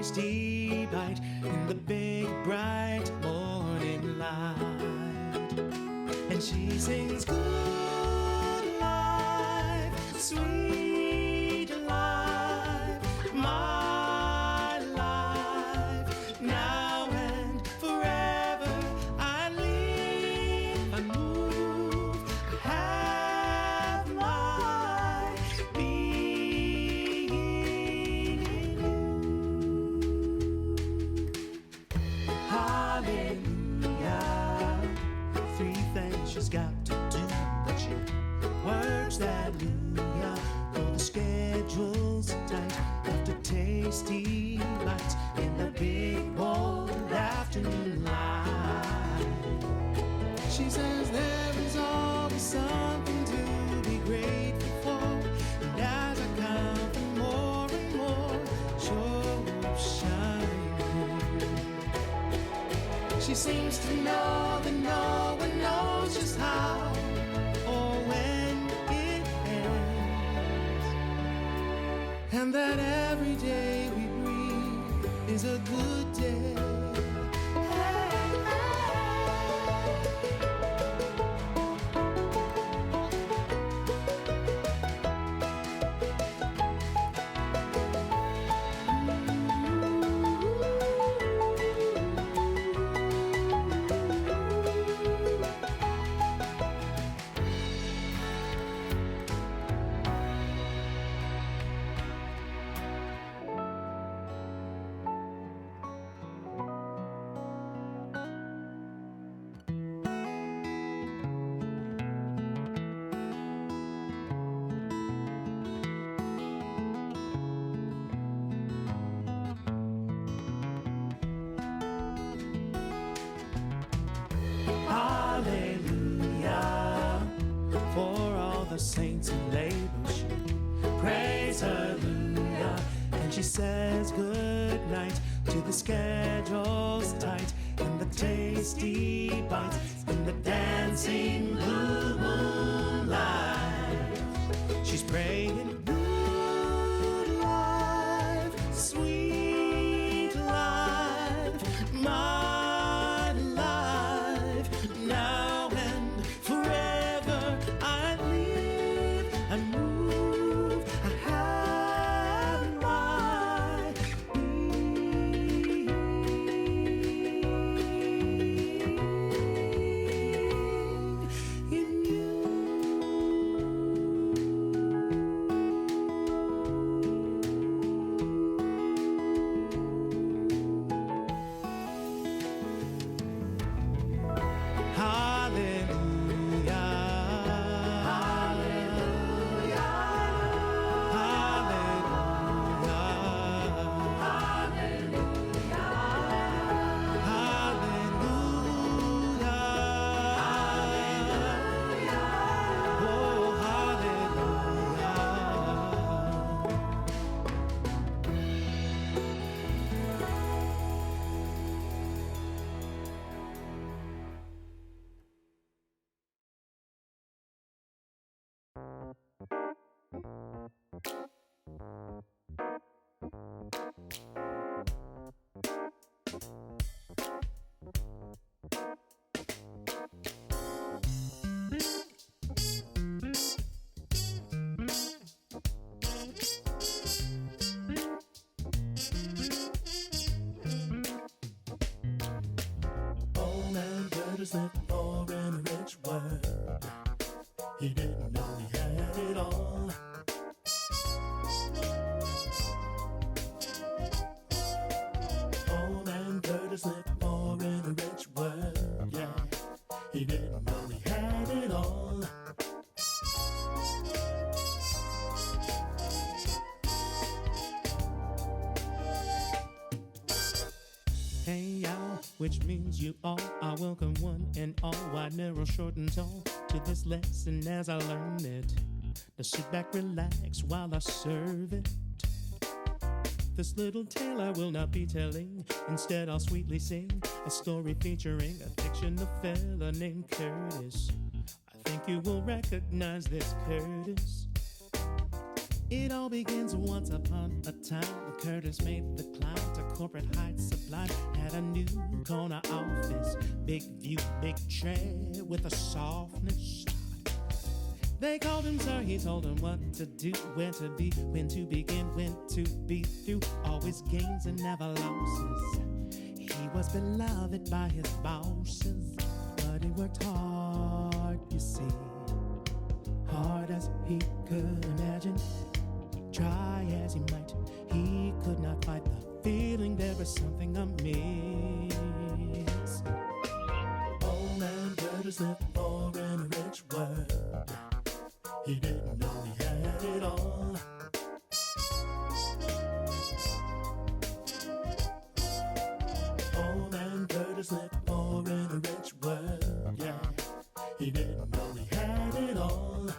tasty bite in the big bright morning light. And she sings good life, sweet life, my life, now and forever. I live, I move, I have my being in you. Hallelujah. Three things she's got to do, but she works that hallelujah. Though the schedule's tight, after tasty bites in the big bold afternoon light. She says there is always something to be grateful for, and as I count them more and more, sure shining. She seems to know that no one knows just how or when it ends, and that every day we breathe is a good day. Hallelujah, for all the saints in labor she prays hallelujah. And she says good night to the schedules tight, and the tasty bites, and the dancing blue moonlight. She's praying good life, sweet life, my life, now and forever. I live, I move, I have my being in you. Hallelujah. Hallelujah. Old man Curtis lived for in a rich world. He didn't know he had it all. Old man Curtis lived for in a rich world, yeah. He didn't know he had it all. Hey y'all, which means you all are welcome, one and all, wide, narrow, short and tall, to this lesson as I learn it. Now sit back, relax while I serve it. This little tale I will not be telling, instead I'll sweetly sing a story featuring a fictional fella named Curtis. I think you will recognize this Curtis. It all begins once upon a time. Curtis made the climb to corporate heights sublime. Had a new corner office, big view, big tray with a softness. They called him sir, he told them what to do, where to be, when to begin, when to be through. Always gains and never losses. He was beloved by his bosses, but he worked hard, you see. Hard as he could imagine. Try as he might, he could not fight the feeling there was something amiss. Old man Curtis lived for in a rich world. He didn't know he had it all. Old man Curtis lived for in a rich world, yeah. He didn't know he had it all.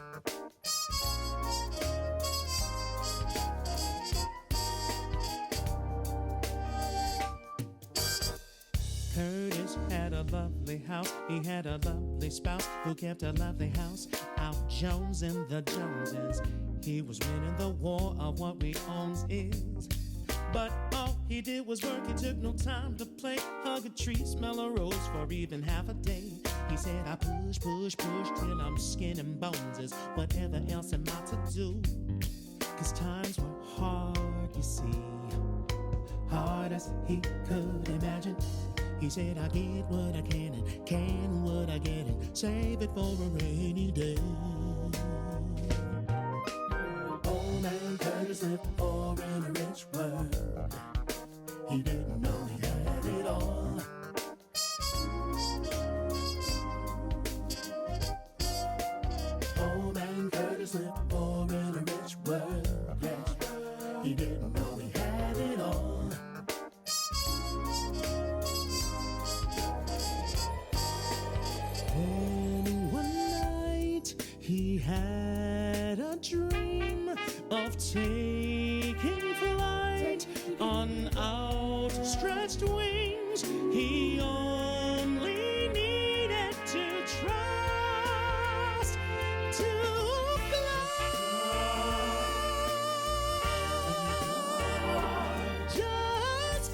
Curtis had a lovely house. He had a lovely spouse who kept a lovely house. Out Jones and the Joneses. He was winning the war of what we owns is. But all he did was work. He took no time to play. Hug a tree, smell a rose for even half a day. He said, I push, push, push till I'm skin and bones. Is whatever else am I to do? 'Cause times were hard, you see. Hard as he could imagine. He said, I get what I can what I get, and save it for a rainy day. Old man Curtis lived for in a rich world. He didn't know he had it all. Old man Curtis lived for in a rich world, yes. He didn't know he had it all. And one night he had a dream of taking flight on outstretched wings. He only needed to trust to fly. Just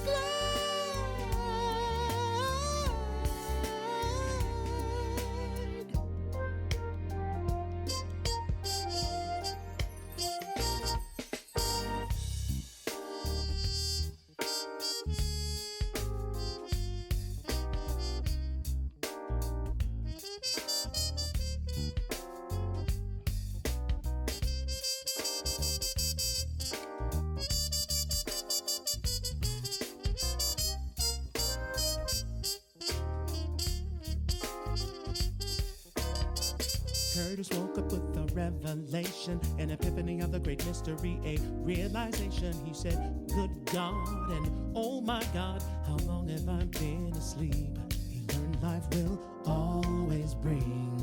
Curtis woke up with a revelation, an epiphany of the great mystery, a realization. He said, good God, and oh my God, how long have I been asleep? He learned life will always bring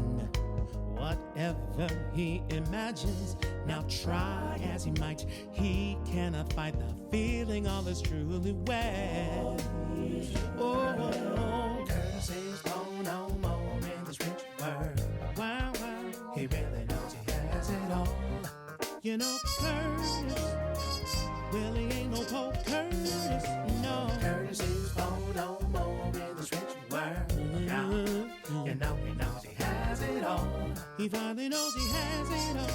whatever he imagines. Now try as he might, he cannot fight the feeling all is truly well. Oh, Curtis is born no more in this rich world. Wow, wow. He really knows he has it all. You know, Curtis, well, he ain't no Pope Curtis, no. Curtis is born no more in this rich world. Now, you know he knows he has it all. He finally knows he has it all.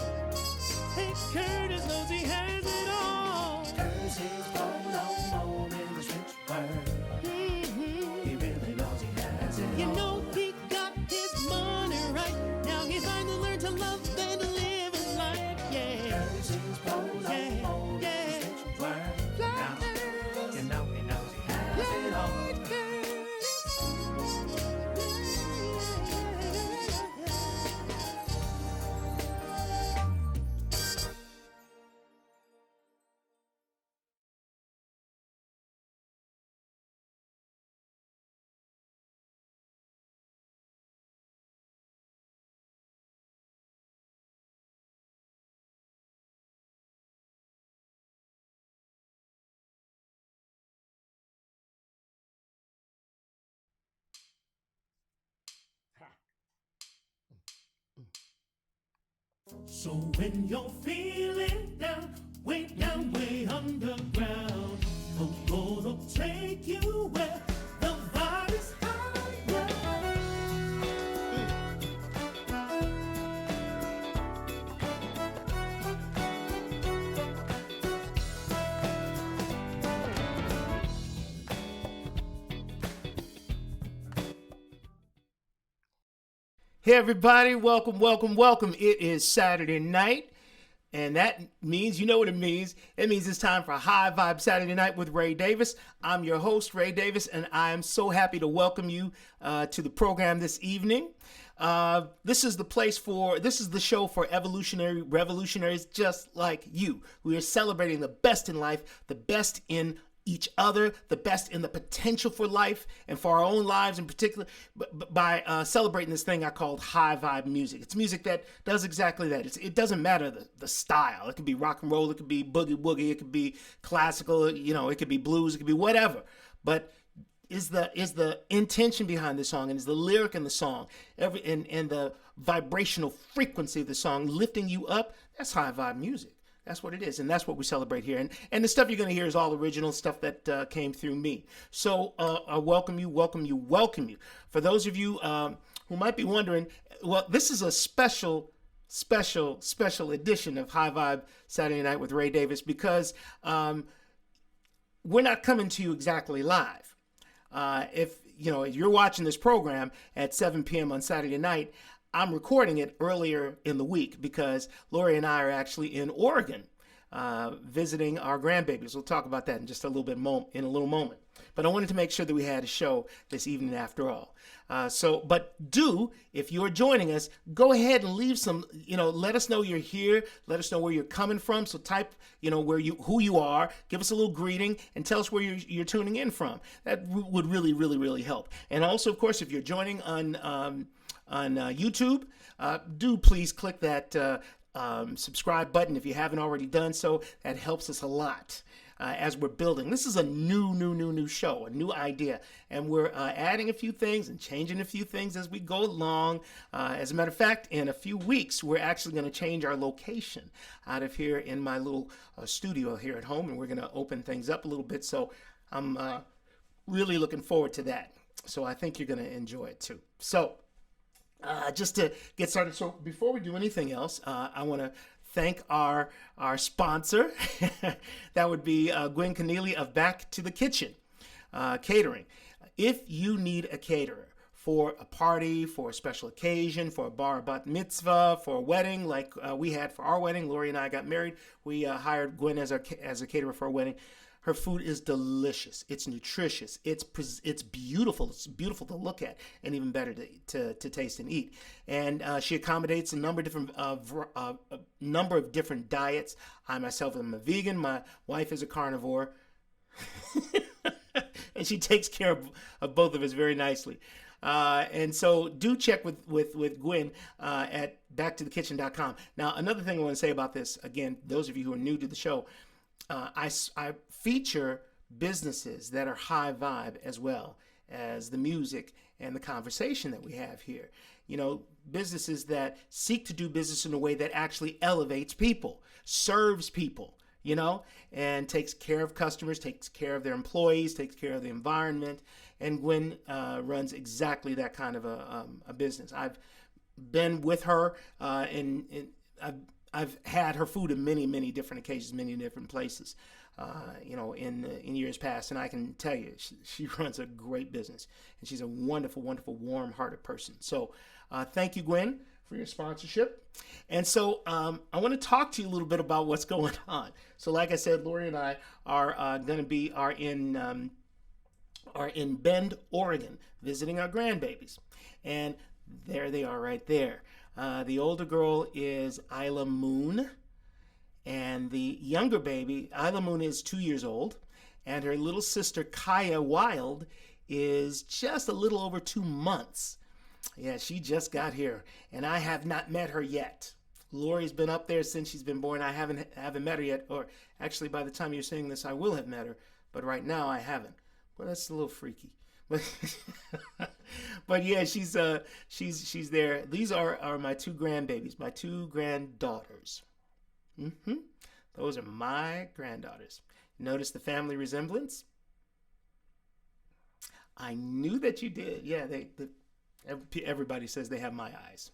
Hey, Curtis knows he has it all. Curtis is born no more in this rich world. He really knows he has it all. You know he got his money right. Now he's trying to learn to love and live his life, yeah. Curtis is born no more in this rich world. Now, you know he knows he has it all. So when you're feeling down, way underground, I'm gonna take you where the vibe is higher. Hey everybody, welcome, welcome, welcome. It is Saturday night, and that means, you know what it means. It means it's time for High Vibe Saturday Night with Ray Davis. I'm your host, Ray Davis, and I am so happy to welcome you to the program this evening. This is the show for revolutionaries just like you. We are celebrating the best in life, the best in each other, the best in the potential for life and for our own lives in particular, by celebrating this thing I call high vibe music. It's music that does exactly that. It doesn't matter the style. It could be rock and roll, it could be boogie woogie, it could be classical, it could be blues, it could be whatever. But is the intention behind the song, and is the lyric in the song, and the vibrational frequency of the song lifting you up? That's high vibe music. That's what it is, and that's what we celebrate here. And the stuff you're going to hear is all original stuff that came through me. So I welcome you. For those of you who might be wondering, well, this is a special edition of High Vibe Saturday Night with Ray Davis, because we're not coming to you exactly live. If you're watching this program at 7 p.m. on Saturday night, I'm recording it earlier in the week because Lori and I are actually in Oregon visiting our grandbabies. We'll talk about that in just a little bit in a little moment. But I wanted to make sure that we had a show this evening after all. But if you're joining us, go ahead and leave some, let us know you're here. Let us know where you're coming from. So type, who you are, give us a little greeting, and tell us where you're tuning in from. That would really, really, really help. And also, of course, if you're joining on YouTube, do please click that subscribe button if you haven't already done so. That helps us a lot as we're building. This is a new show, a new idea, and we're adding a few things and changing a few things as we go along. As a matter of fact, in a few weeks, we're actually going to change our location out of here in my little studio here at home, and we're going to open things up a little bit. So I'm really looking forward to that. So I think you're going to enjoy it too. So just to get started, so before we do anything else, I want to thank our sponsor. That would be Gwen Keneally of Back to the Kitchen Catering. If you need a caterer for a party, for a special occasion, for a bar bat mitzvah, for a wedding like we had for our wedding, Lori and I got married, we hired Gwen as a caterer for our wedding. Her food is delicious. It's nutritious. It's beautiful. It's beautiful to look at, and even better to taste and eat. And she accommodates a number of different diets. I myself am a vegan. My wife is a carnivore, and she takes care of both of us very nicely. And so do check with Gwen at backtothekitchen.com. Now, another thing I want to say about this, again, those of you who are new to the show, I feature businesses that are high vibe as well as the music and the conversation that we have here. Businesses that seek to do business in a way that actually elevates people, serves people, and takes care of customers, takes care of their employees, takes care of the environment. And Gwen runs exactly that kind of a business. I've been with her and I've had her food in many different occasions, many different places, in years past, and I can tell you, she runs a great business, and she's a wonderful, warm-hearted person. So, thank you, Gwen, for your sponsorship. And so, I want to talk to you a little bit about what's going on. So, like I said, Lori and I are in Bend, Oregon, visiting our grandbabies, and there they are, right there. The older girl is Isla Moon, and the younger baby, Isla Moon, is 2 years old, and her little sister, Kaya Wild, is just a little over 2 months. Yeah, she just got here, and I have not met her yet. Lori's been up there since she's been born. I haven't met her yet, or actually, by the time you're seeing this, I will have met her, but right now I haven't. Well, that's a little freaky. But but yeah, she's there. These are my two grandbabies, my two granddaughters. Hmm. Those are my granddaughters. Notice the family resemblance? I knew that you did. Yeah, everybody says they have my eyes.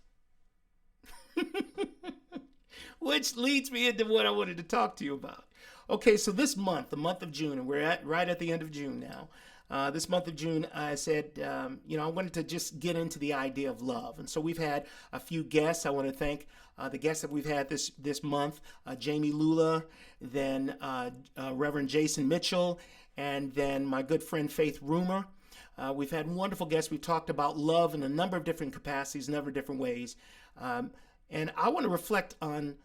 Which leads me into what I wanted to talk to you about. Okay, so this month, the month of June, and we're right at the end of June now. This month of June, I said, I wanted to just get into the idea of love. And so we've had a few guests. I want to thank the guests that we've had this month, Jamie Lula, then Reverend Jason Mitchell, and then my good friend Faith Rumor. We've had wonderful guests. We've talked about love in a number of different capacities, number of different ways. And I want to reflect on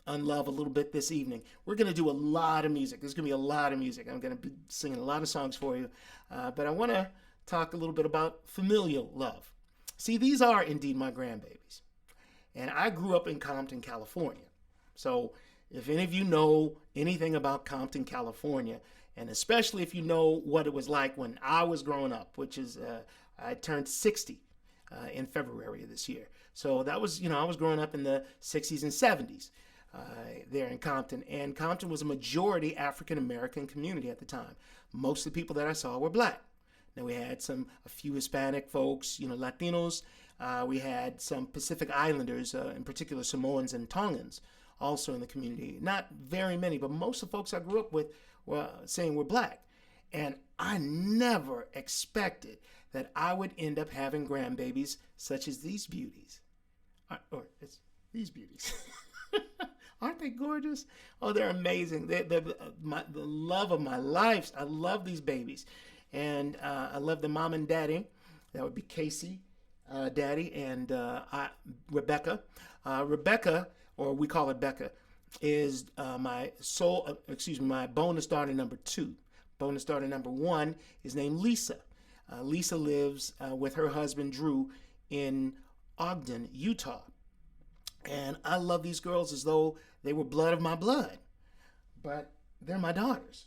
love a little bit this evening. We're going to do a lot of music. There's going to be a lot of music. I'm going to be singing a lot of songs for you. But I want to talk a little bit about familial love. See, these are indeed my grandbabies. And I grew up in Compton, California. So if any of you know anything about Compton, California, and especially if you know what it was like when I was growing up, which is I turned 60 in February of this year. So that was, I was growing up in the 60s and 70s there in Compton. And Compton was a majority African American community at the time. Most of the people that I saw were black. Now we had a few Hispanic folks, Latinos. We had some Pacific Islanders, in particular Samoans and Tongans, also in the community. Not very many, but most of the folks I grew up with were saying we're black. And I never expected that I would end up having grandbabies such as these beauties. Or it's these beauties. Aren't they gorgeous? Oh, they're amazing. They're the love of my life. I love these babies. And I love the mom and daddy. That would be Casey, daddy, and Rebecca. Rebecca, or we call her Becca, is my bonus daughter number 2. Bonus daughter number 1 is named Lisa. Lisa lives with her husband Drew in Ogden, Utah. And I love these girls as though they were blood of my blood. But they're my daughters.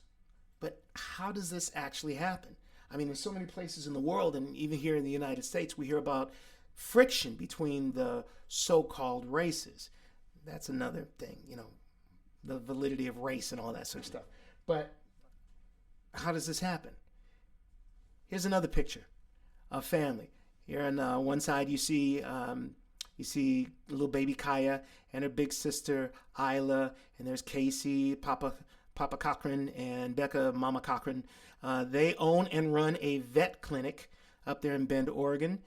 But how does this actually happen? I mean, in so many places in the world, and even here in the United States, we hear about friction between the so-called races. That's another thing, the validity of race and all that sort of stuff. But how does this happen? Here's another picture of family. Here on one side, you see little baby Kaya and her big sister Isla, and there's Casey, Papa Cochran, and Becca, Mama Cochran. They own and run a vet clinic up there in Bend, Oregon.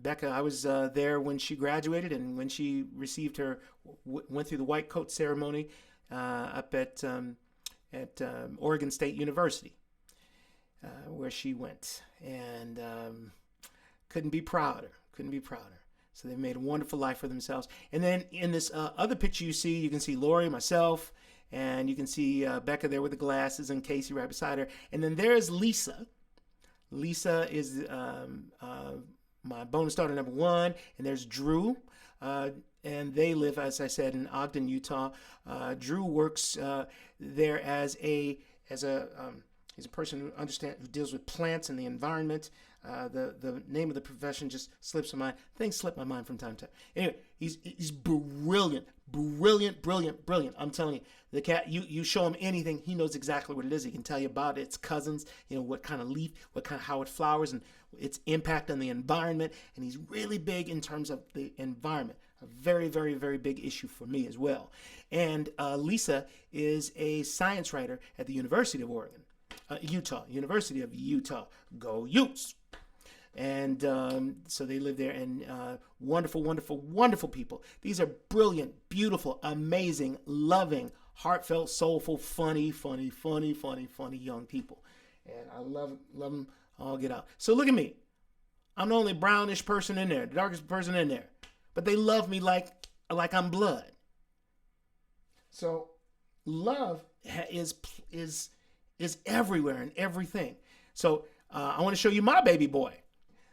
Becca, I was there when she graduated and when she received went through the white coat ceremony up at Oregon State University, where she went, and couldn't be prouder. So they made a wonderful life for themselves. And then in this other picture you can see Lori, myself, and you can see Becca there with the glasses and Casey right beside her. And then there's Lisa. Lisa is my bonus daughter number 1. And there's Drew. And they live, as I said, in Ogden, Utah. Drew works there as a person who deals with plants and the environment. The name of the profession just slips my mind. Things slip my mind from time to time. Anyway, he's brilliant. I'm telling you, the cat. You show him anything, he knows exactly what it is. He can tell you about its cousins. What kind of leaf, how it flowers, and its impact on the environment. And he's really big in terms of the environment. A very, very, very big issue for me as well. And Lisa is a science writer at the University of Oregon. University of Utah. Go Utes! And so they live there, and wonderful people. These are brilliant, beautiful, amazing, loving, heartfelt, soulful, funny young people. And I love them all get out. So look at me. I'm the only brownish person in there, the darkest person in there. But they love me like I'm blood. So love is everywhere and everything. So I want to show you my baby boy.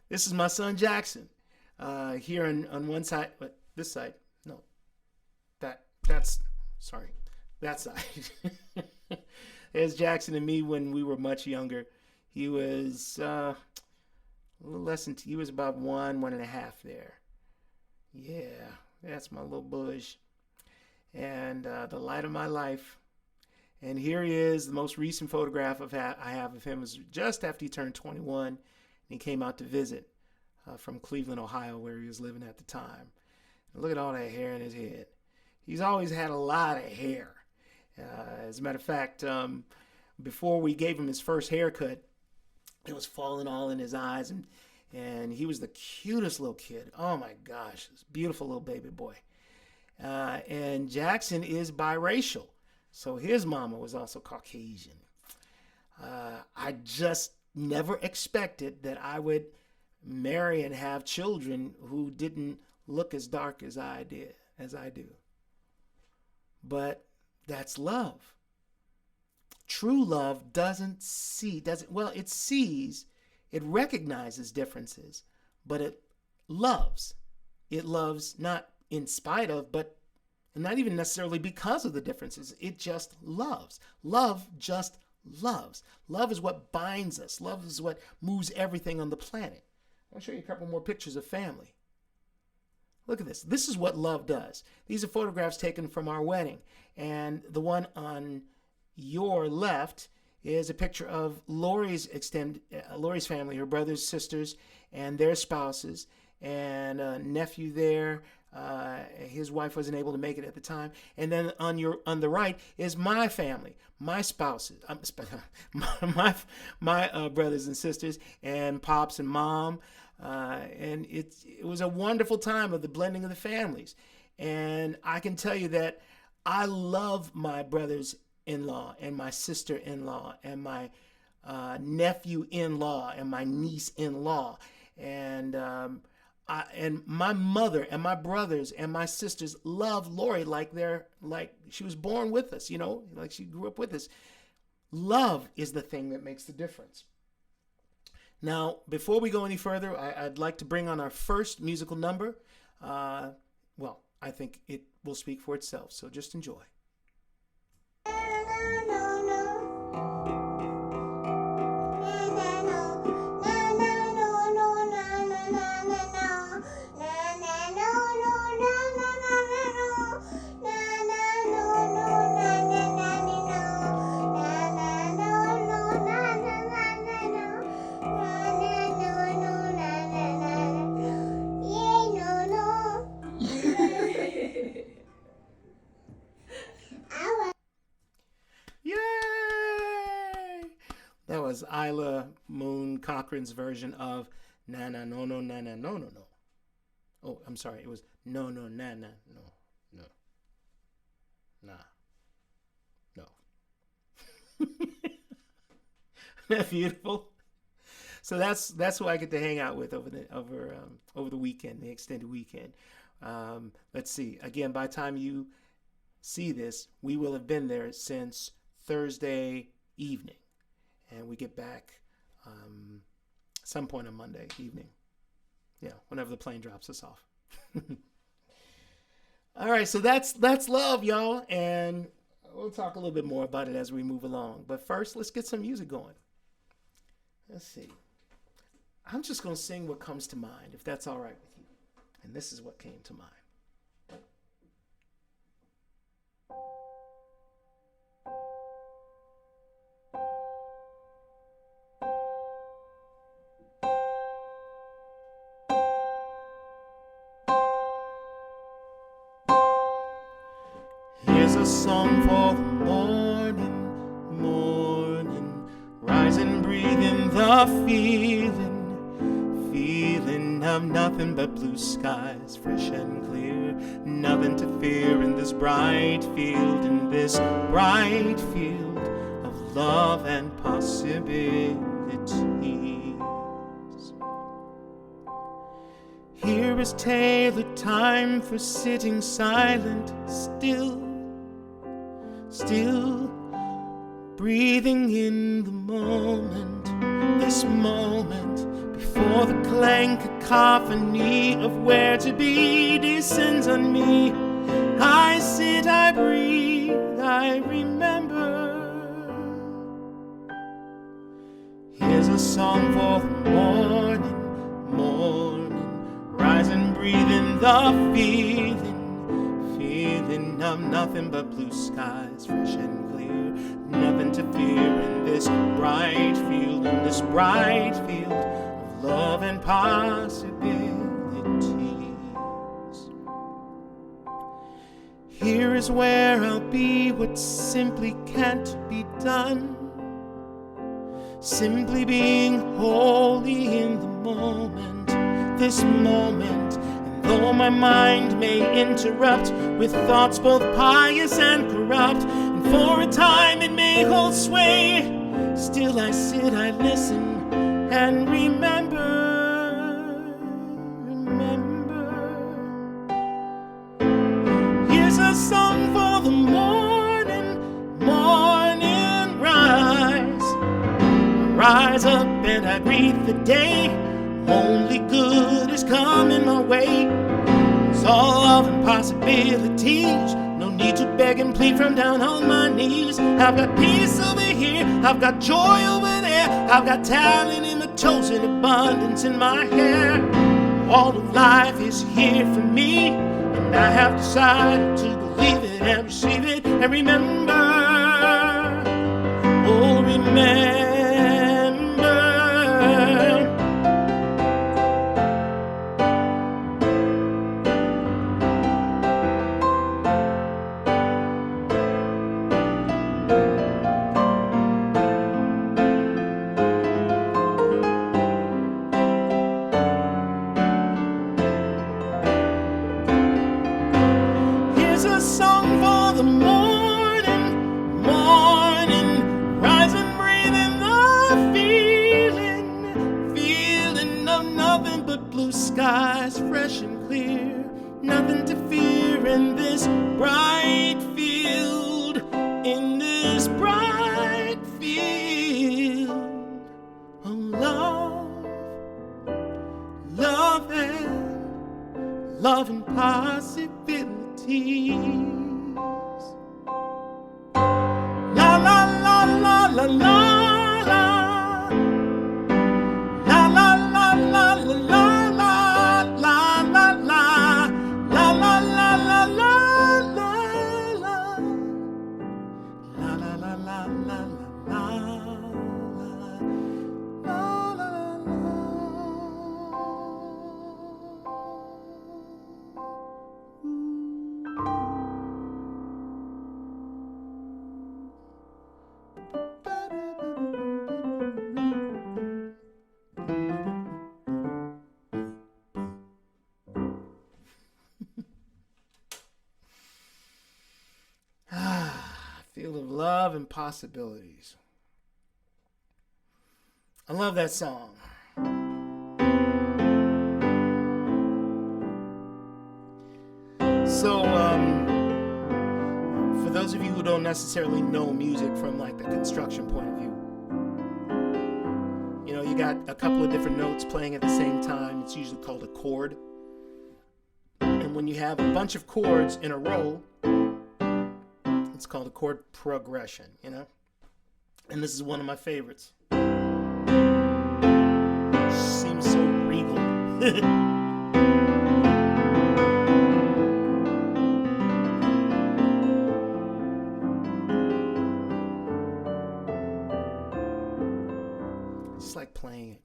This is my son Jackson. Here on one side, but this side, no, that side. There's Jackson and me when we were much younger. He was a little less than, he was about 1.5 there. Yeah, that's my little bush. And the light of my life. And here he is. The most recent photograph I have of him was just after he turned 21. And he came out to visit from Cleveland, Ohio, where he was living at the time. And look at all that hair in his head. He's always had a lot of hair. As a matter of fact, before we gave him his first haircut, it was falling all in his eyes. And he was the cutest little kid. Oh, my gosh. This beautiful little baby boy. And Jackson is biracial. So his mama was also Caucasian. I just never expected that I would marry and have children who didn't look as dark as I do. But that's love. True love it sees, it recognizes differences, but it loves. It loves not in spite of, but not even necessarily because of the differences. It just loves. Love just loves. Love is what binds us. Love is what moves everything on the planet. I'll show you a couple more pictures of family. Look at this. This is what love does. These are photographs taken from our wedding. And the one on your left is a picture of Lori's family, her brothers, sisters, and their spouses, and a nephew there. His wife wasn't able to make it at the time. And then on the right is my family, my spouses, my brothers and sisters, and pops and mom. And it was a wonderful time of the blending of the families. And I can tell you that I love my brothers-in-law and my sister-in-law and my nephew-in-law and my niece-in-law. And my mother and my brothers and my sisters love Lori like she was born with us, like she grew up with us. Love is the thing that makes the difference. Now, before we go any further, I'd like to bring on our first musical number. I think it will speak for itself, so just enjoy. That was Isla Moon Cochran's version of Na Na No No Na Na No No No. Oh, I'm sorry. It was No No Na Na No No. Nah. No. Isn't that beautiful? So that's who I get to hang out with over the weekend, the extended weekend. Let's see. Again, by the time you see this, we will have been there since Thursday evening. And we get back some point on Monday evening. Yeah, whenever the plane drops us off. All right, so that's love, y'all. And we'll talk a little bit more about it as we move along. But first, let's get some music going. Let's see. I'm just going to sing what comes to mind, if that's all right with you. And this is what came to mind. Here's a song for the morning, rise and breathe in the feeling of nothing but blue skies, fresh and clear, nothing to fear in this bright field, of love and possibilities. Here is tailored time for sitting silent, still breathing in the moment, this moment, before the clang cacophony of where to be descends on me. I sit, I breathe, I remember. Here's song for the morning, morning. Rise and breathe in the feeling, feeling of nothing but blue skies, fresh and clear. Nothing to fear in this bright field, in this bright field of love and possibilities. Here is where I'll be what simply can't be done. Simply being holy in the moment, this moment. And though my mind may interrupt with thoughts both pious and corrupt, and for a time it may hold sway, still I sit, I listen, and remember. Here's a song for the morning, morning rise. Rise up and I greet the day. Only good is coming my way. It's all love and possibilities. No need to beg and plead from down on my knees. I've got peace over here, I've got joy over there. I've got talent in my toes and abundance in my hair. All of life is here for me, and I have decided to believe it and receive it and remember. Oh, remember. Song for the morning, morning. Rise and breathe in the feeling, feeling of nothing but blue skies, fresh and clear. Nothing to fear in this bright field, in this bright field of love, love and possibility. La la la la la la la. La la la la la la la la la la. La la la la la la la. La la la la la la field of love and possibilities. I love that song. So, for those of you who don't necessarily know music from like the construction point of view, you know, you got a couple of different notes playing at the same time. It's usually called a chord. And when you have a bunch of chords in a row, it's called a chord progression, you know? And this is one of my favorites. Seems so regal. Just like playing it.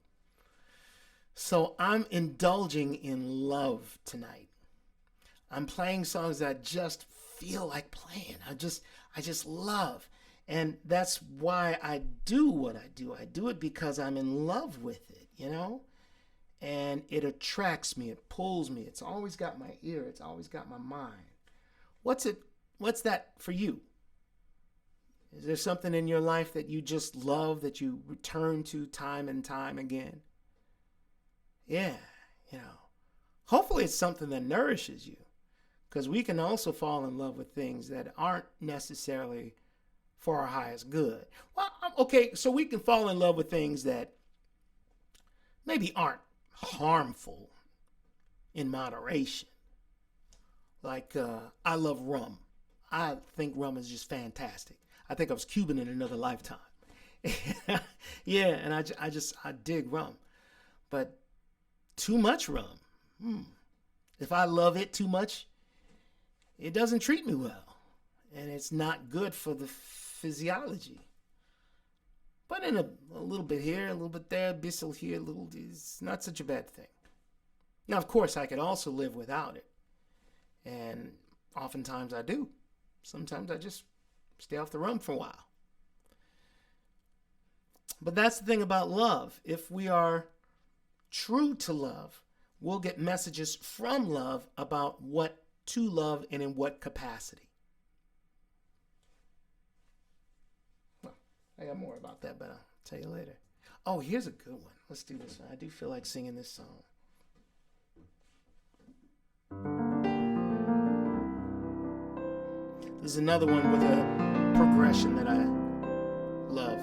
So I'm indulging in love tonight. I'm playing songs that I just feel like playing. I just love. And that's why I do what I do. I do it because I'm in love with it, you know? And it attracts me, it pulls me. It's always got my ear, it's always got my mind. What's that for you? Is there something in your life that you just love, that you return to time and time again? Yeah, you know. Hopefully it's something that nourishes you. Because we can also fall in love with things that aren't necessarily for our highest good. Well, okay, so we can fall in love with things that maybe aren't harmful in moderation. Like, I love rum. I think rum is just fantastic. I think I was Cuban in another lifetime. Yeah, and I dig rum. But too much rum. If I love it too much, it doesn't treat me well. And it's not good for the physiology. But in a little bit here, a little bit there, a bissel here, it's not such a bad thing. Now, of course, I could also live without it. And oftentimes I do. Sometimes I just stay off the rum for a while. But that's the thing about love. If we are true to love, we'll get messages from love about what to love and in what capacity. Well, I got more about that, but I'll tell you later. Oh, here's a good one. Let's do this one. I do feel like singing this song. This is another one with a progression that I love.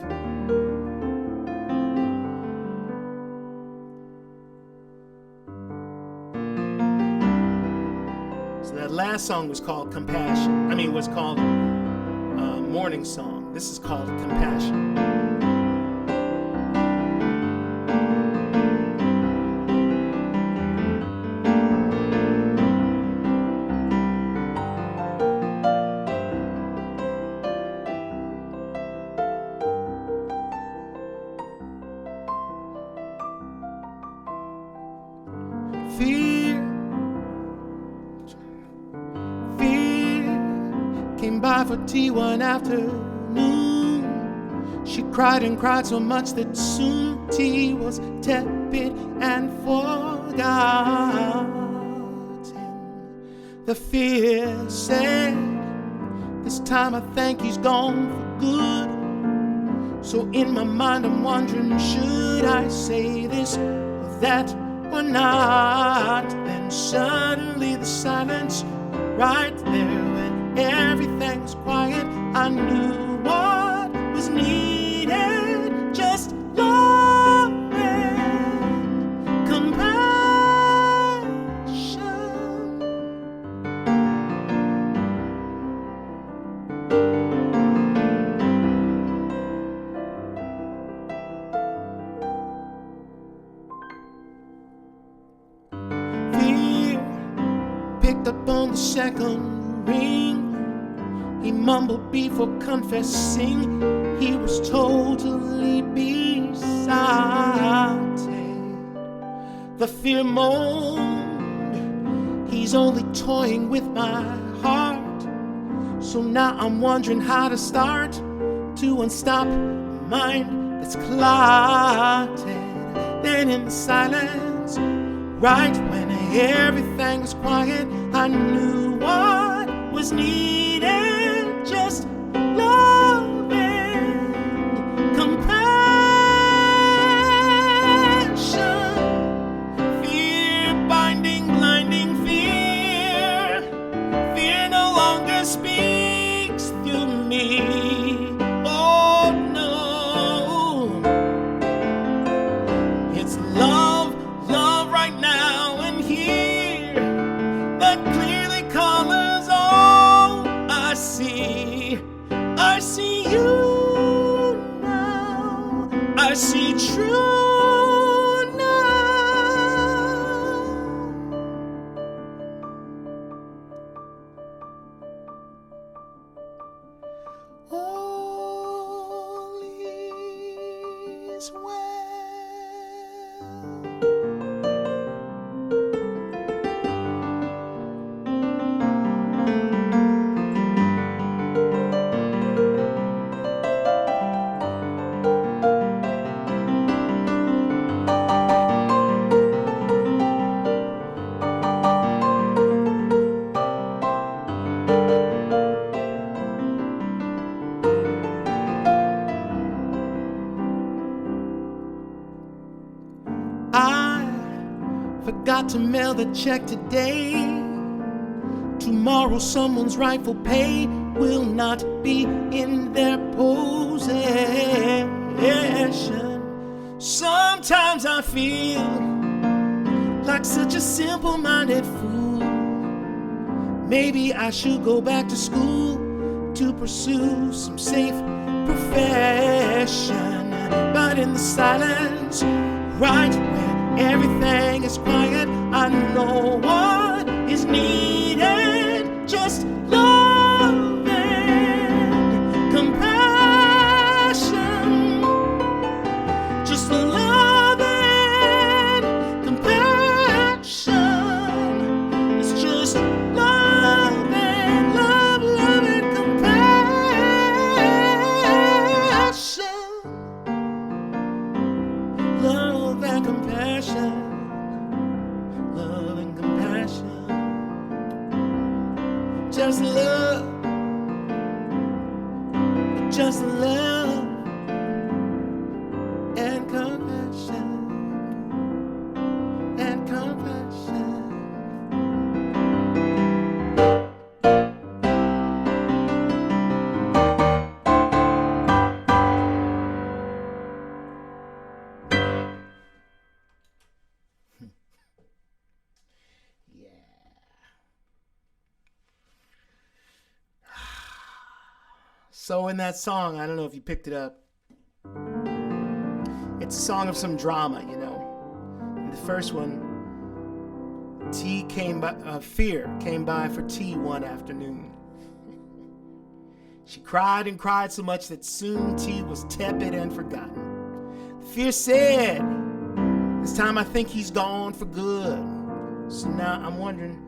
So that last song was called Compassion. Was called Morning Song. This is called Compassion. Fear came by for tea one afternoon. She cried and cried so much that soon tea was tepid and forgotten. The fear said, this time I think he's gone for good. So in my mind I'm wondering, should I say this or that or not? Then suddenly the silence right there when everything was quiet, I knew what was needed, just love and compassion. Fear picked up on the second ring. He mumbled before confessing he was totally besotted. The fear moaned, he's only toying with my heart. So now I'm wondering how to start to unstop a mind that's clotted. Then in the silence, right when everything was quiet, I knew what was needed, just love and compassion. Fear binding, blinding fear. Fear no longer speaks through me. Oh no, it's love, love right now and here, that clearly colors all I see. I see you now, I see true now. All is well. I forgot to mail the check today. Tomorrow someone's rightful pay will not be in their possession. Sometimes I feel like such a simple-minded fool. Maybe I should go back to school to pursue some safe profession. But in the silence, right where everything is quiet, I know what is needed. Just love and compassion. Just love and compassion. It's just love and love and compassion. Love and compassion. Love and compassion. Just love. Just love and compassion. And compassion. So in that song, I don't know if you picked it up, it's a song of some drama, you know. In the first one, Fear came by for tea one afternoon. She cried and cried so much that soon tea was tepid and forgotten. Fear said, this time I think he's gone for good. So now I'm wondering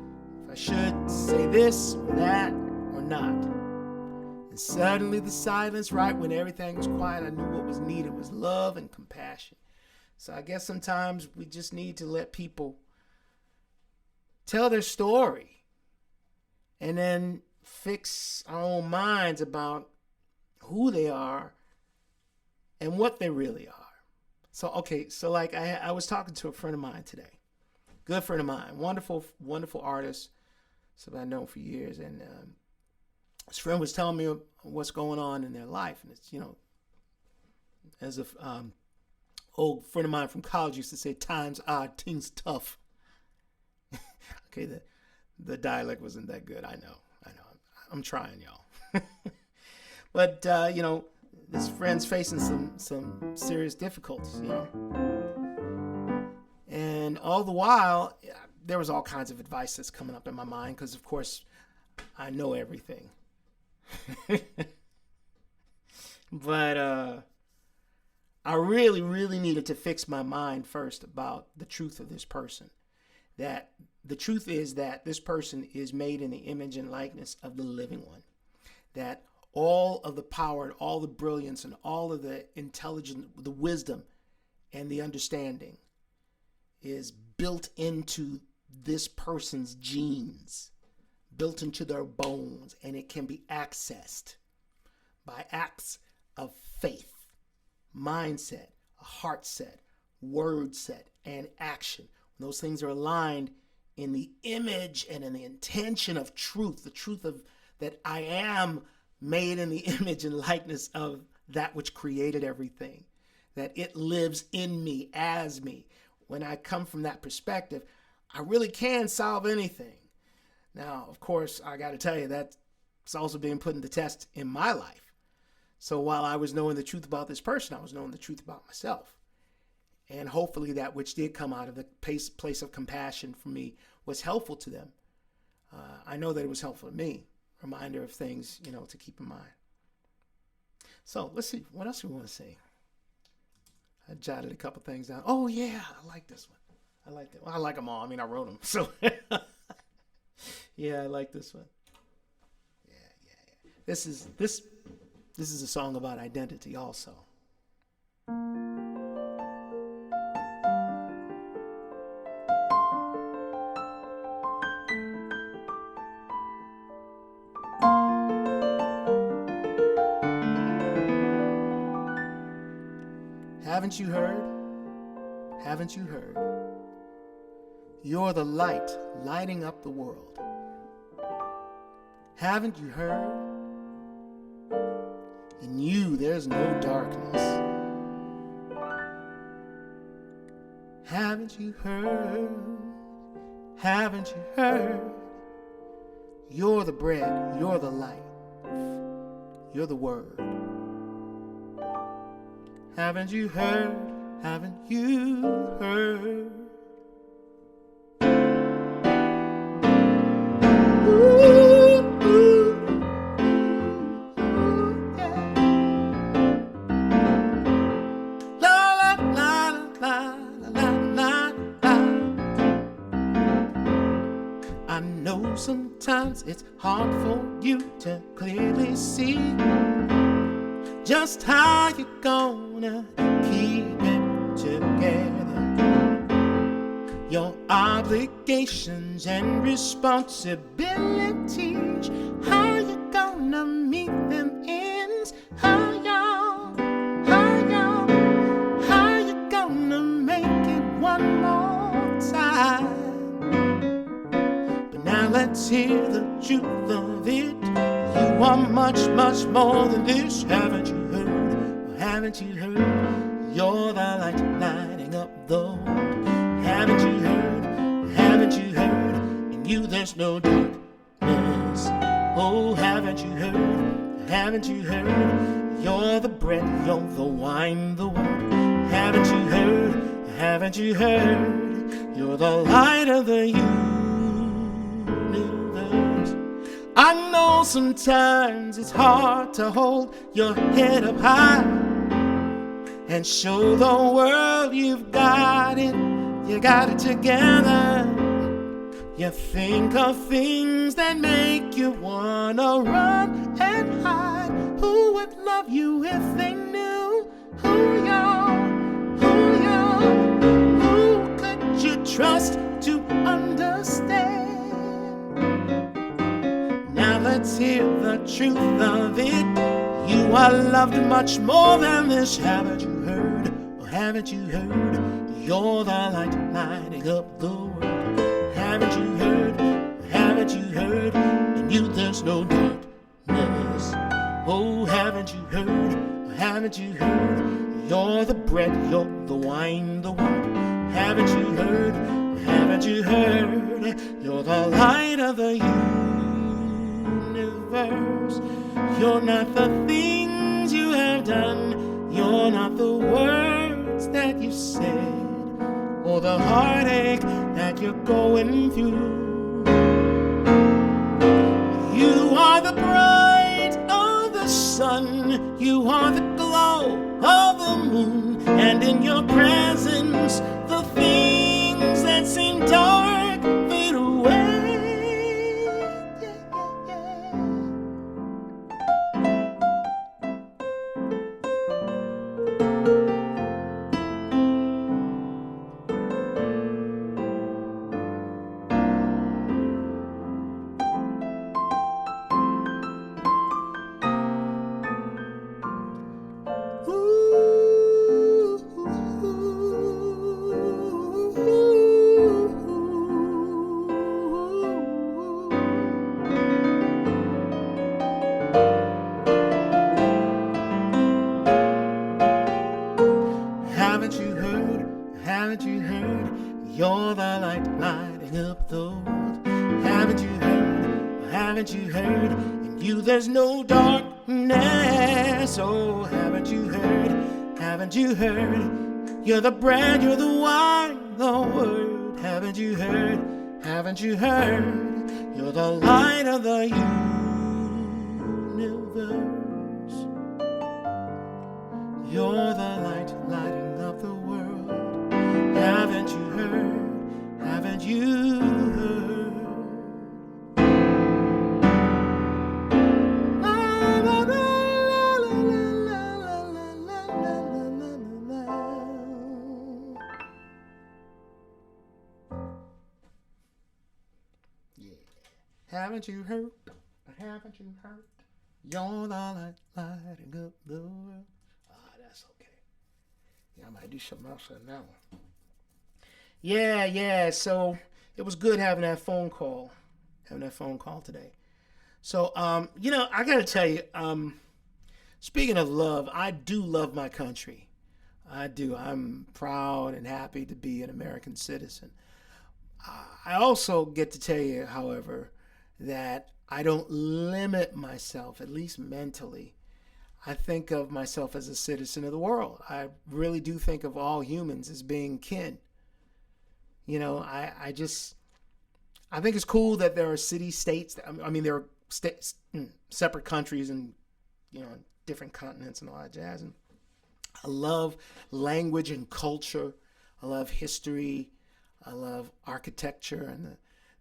if I should say this or that or not. And suddenly the silence, right when everything was quiet, I knew what was needed was love and compassion. So I guess sometimes we just need to let people tell their story and then fix our own minds about who they are and what they really are. So, okay, so like I was talking to a friend of mine today, good friend of mine, wonderful, wonderful artist, somebody I've known for years, and his friend was telling me what's going on in their life, and it's, you know, as a old friend of mine from college used to say, times odd, things tough. Okay, the dialect wasn't that good. I know. I'm trying, y'all. But you know, this friend's facing some serious difficulties, you know. And all the while, there was all kinds of advice that's coming up in my mind because, of course, I know everything. But I really, really needed to fix my mind first about the truth of this person. That the truth is that this person is made in the image and likeness of the living one. That all of the power and all the brilliance and all of the intelligence, the wisdom and the understanding is built into this person's genes, built into their bones, and it can be accessed by acts of faith, mindset, a heart set, word set, and action. When those things are aligned in the image and in the intention of truth, the truth of that I am made in the image and likeness of that which created everything, that it lives in me, as me. When I come from that perspective, I really can solve anything. Now, of course, I got to tell you, that's also being put into test in my life. So while I was knowing the truth about this person, I was knowing the truth about myself. And hopefully that which did come out of the place of compassion for me was helpful to them. I know that it was helpful to me. Reminder of things, you know, to keep in mind. So let's see. What else do we want to say? I jotted a couple things down. Oh, yeah. I like this one. I like that. Well, I like them all. I mean, I wrote them. So, yeah, I like this one. Yeah. This is a song about identity also. Haven't you heard? Haven't you heard? You're the light lighting up the world. Haven't you heard? In you there's no darkness. Haven't you heard? Haven't you heard? You're the bread, you're the light, you're the word. Haven't you heard? Haven't you heard? Ooh, ooh, yeah. La la la la la la la. I know sometimes it's hard for you to clearly see just how you're gonna keep it together. Your obligations and responsibilities, how you gonna meet them ends? How you gonna make it one more time? But now let's hear the truth of it. You are much, much more than this. Haven't you heard? Haven't you heard? You're the light lighting up the world. Haven't you heard? Haven't you heard? In you there's no darkness. Oh, haven't you heard? Haven't you heard? You're the bread, you're the wine, the word. Haven't you heard? Haven't you heard? You're the light of the universe. I know sometimes it's hard to hold your head up high and show the world you've got it, you got it together. You think of things that make you wanna run and hide. Who would love you if they knew who you are? Who could you trust to understand? Now let's hear the truth of it. You are loved much more than this. Haven't you heard? Or haven't you heard? You're the light lighting up the world. Haven't you heard? Haven't you heard? In you there's no darkness. Oh, haven't you heard? Or haven't you heard? You're the bread, you're the wine, the word. Haven't you heard? Or haven't you heard? You're the light of the universe. You're not the things you have done. You're not the words that you said, or the heartache that you're going through. You are the bright of the sun. You are the glow of the moon. And in your presence, the things that seem dark fade away. Haven't you heard? Haven't you heard? You're the light lighting up the world. Haven't you heard? Haven't you heard? In you there's no darkness. Oh, haven't you heard? Haven't you heard? You're the bread, you're the wine, the word. Haven't you heard? Haven't you heard? You're the light of the universe. You're the light lighting up the world. Haven't you heard? Haven't you heard? Yeah. Haven't you heard? Haven't you heard? You're the light lighting up the world. That's okay. Yeah, I might do something else on that one. Yeah. So it was good having that phone call today. So, I got to tell you, speaking of love, I do love my country. I do. I'm proud and happy to be an American citizen. I also get to tell you, however, that I don't limit myself, at least mentally. I think of myself as a citizen of the world. I really do think of all humans as being kin. You know, I think it's cool that there are city states. I mean, there are states, separate countries, and different continents and all that jazz. And I love language and culture. I love history. I love architecture and the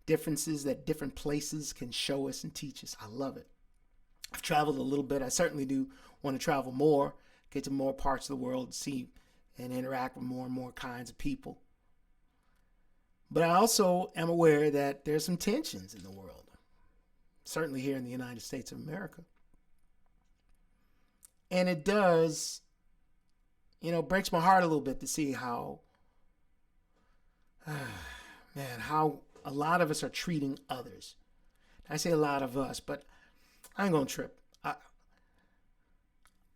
differences that different places can show us and teach us. I love it. I've traveled a little bit. I certainly do want to travel more, get to more parts of the world, see and interact with more and more kinds of people. But I also am aware that there's some tensions in the world, certainly here in the United States of America. And it does, breaks my heart a little bit to see how, how a lot of us are treating others. I say a lot of us, but I ain't gonna trip.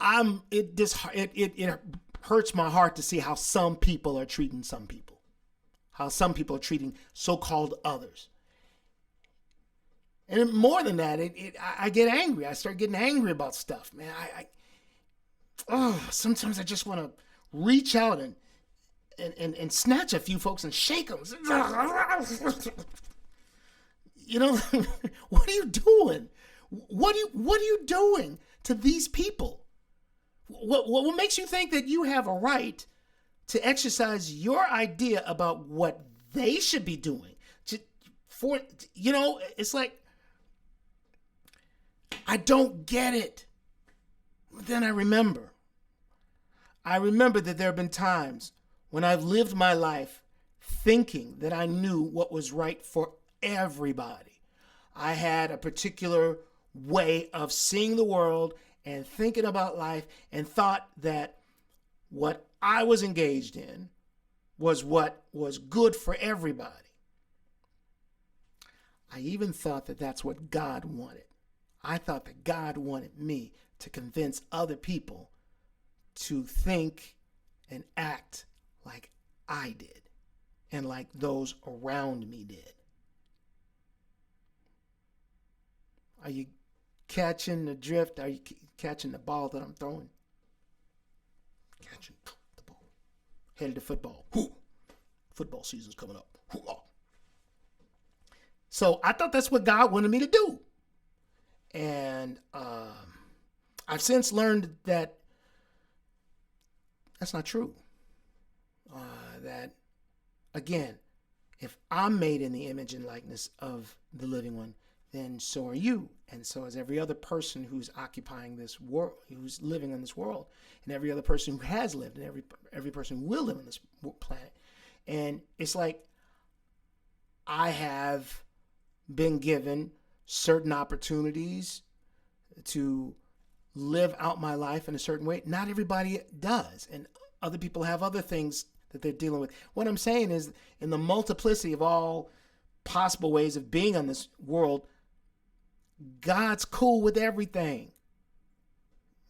It hurts my heart to see how some people are treating some people, how some people are treating so-called others. And more than that, I get angry. I start getting angry about stuff, man. Sometimes I just want to reach out and snatch a few folks and shake them. What are you doing? What are you doing to these people? What makes you think that you have a right to exercise your idea about what they should be doing? It's like, I don't get it. Then I remember that there have been times when I've lived my life thinking that I knew what was right for everybody. I had a particular way of seeing the world and thinking about life, and thought that what I was engaged in was what was good for everybody. I even thought that that's what God wanted. I thought that God wanted me to convince other people to think and act like I did and like those around me did. Are you catching the drift? Are you catching the ball that I'm throwing? Catching the ball. Headed to football. Football season's coming up. So I thought that's what God wanted me to do. And I've since learned that that's not true. That, again, if I'm made in the image and likeness of the living one, then so are you. And so is every other person who's occupying this world, who's living on this world, and every other person who has lived, and every person who will live on this planet. And it's like, I have been given certain opportunities to live out my life in a certain way. Not everybody does. And other people have other things that they're dealing with. What I'm saying is, in the multiplicity of all possible ways of being on this world, God's cool with everything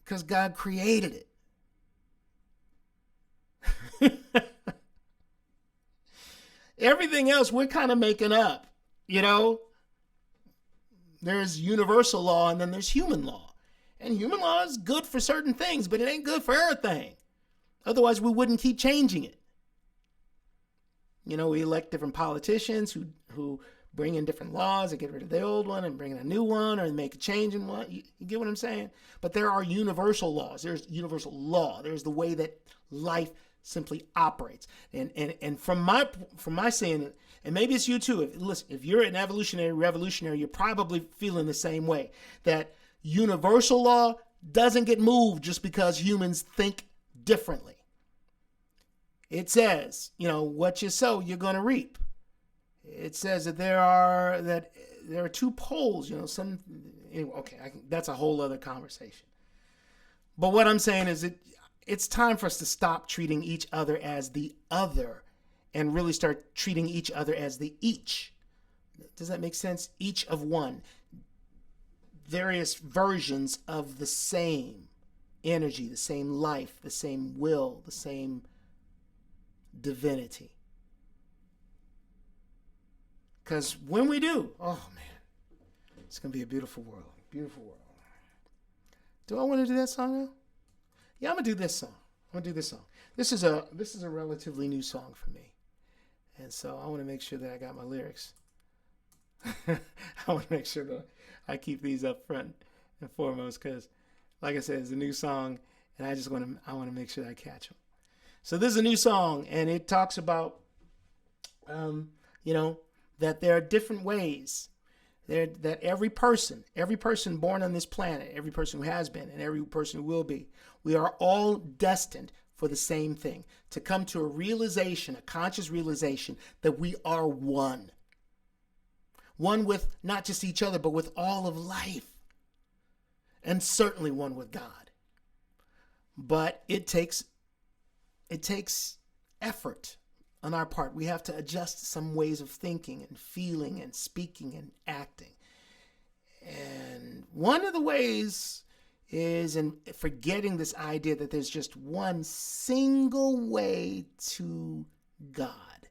because God created it. Everything else we're kind of making up, There's universal law and then there's human law. And human law is good for certain things, but it ain't good for everything. Otherwise, we wouldn't keep changing it. We elect different politicians who bring in different laws and get rid of the old one and bring in a new one, or make a change in one. You get what I'm saying? But there are universal laws. There's universal law. There's the way that life simply operates. And from my saying, and maybe it's you too. If you're an evolutionary revolutionary, you're probably feeling the same way. That universal law doesn't get moved just because humans think differently. It says, what you sow, you're going to reap. It says that there are two poles, that's a whole other conversation. But what I'm saying is it's time for us to stop treating each other as the other and really start treating each other as the each. Does that make sense? Each of one. Various versions of the same energy, the same life, the same will, the same divinity. Because when we do, oh man, it's going to be a beautiful world. Beautiful world. Do I want to do that song now? Yeah, I'm gonna do this song. This is a relatively new song for me, and so I want to make sure that I got my lyrics. I want to make sure that I keep these up front and foremost because, like I said, it's a new song, and I want to make sure that I catch them. So this is a new song, and it talks about, that there are different ways. That every person born on this planet, every person who has been, and every person who will be, we are all destined for the same thing, to come to a realization, a conscious realization that we are one. One with not just each other, but with all of life. And certainly one with God. But it takes effort on our part. We have to adjust some ways of thinking and feeling and speaking and acting. And one of the ways is in forgetting this idea that there's just one single way to God.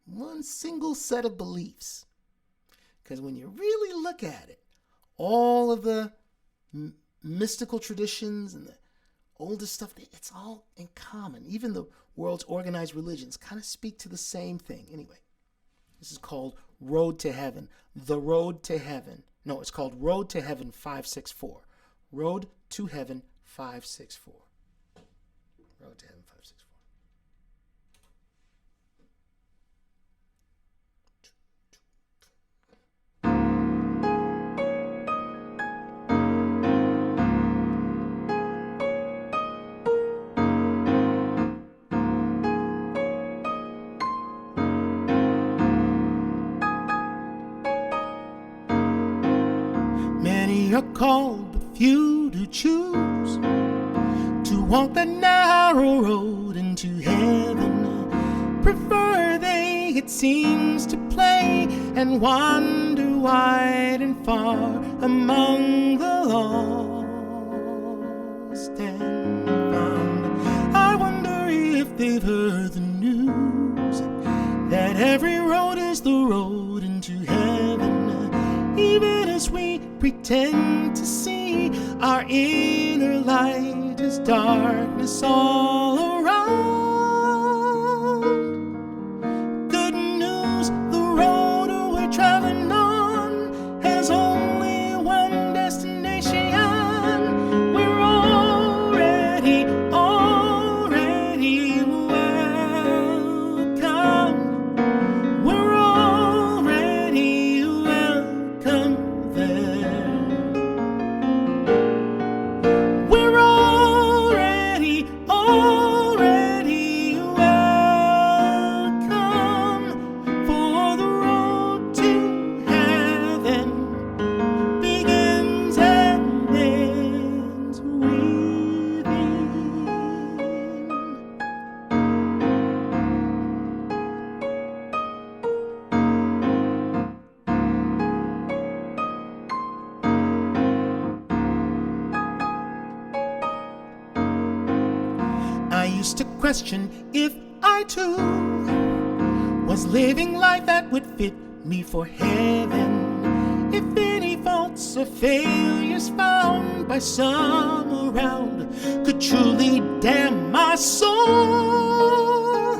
One single set of beliefs. Because when you really look at it, all of the mystical traditions and the oldest stuff, it's all in common. Even the world's organized religions kind of speak to the same thing. Anyway, this is called Road to Heaven. The Road to Heaven. No, it's called Road to Heaven 564. Road to Heaven 564. Road to Heaven 564. Many are called, but few do choose to walk the narrow road into heaven. Prefer they, it seems, to play and wander wide and far among the lost and found. I wonder if they've heard the news that every road is the road into heaven. Even as we pretend to see, our inner light is darkness all around. Good news, the road we're traveling on has only one destination. We're already welcome. We're already welcome there. We're already welcome, for the road to heaven begins and ends within. I used to question if I too was living life that would fit me for heaven. If any faults or failures found by some around could truly damn my soul.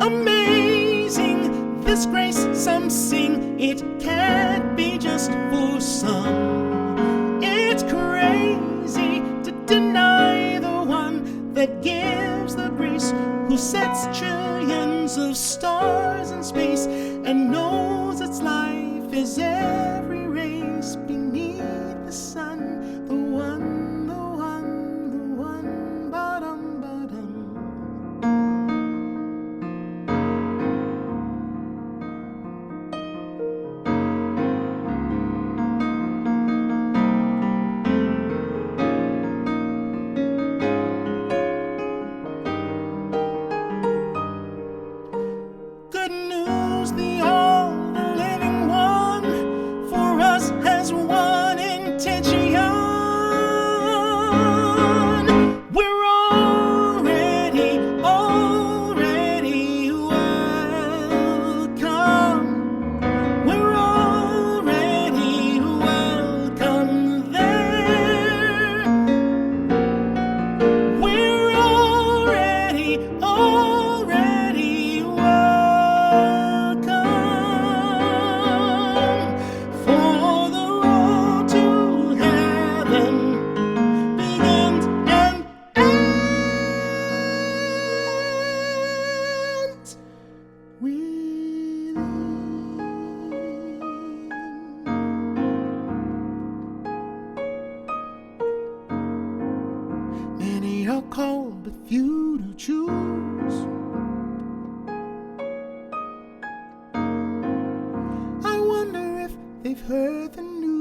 Amazing, this grace some sing, it can't be just for some. It's crazy to deny the one that gives the grace, who sets trillions of stars in space and knows its life is every race beneath the sun. The one, bottom, bottom. Good news, the all living one but few to choose. I wonder if they've heard the news.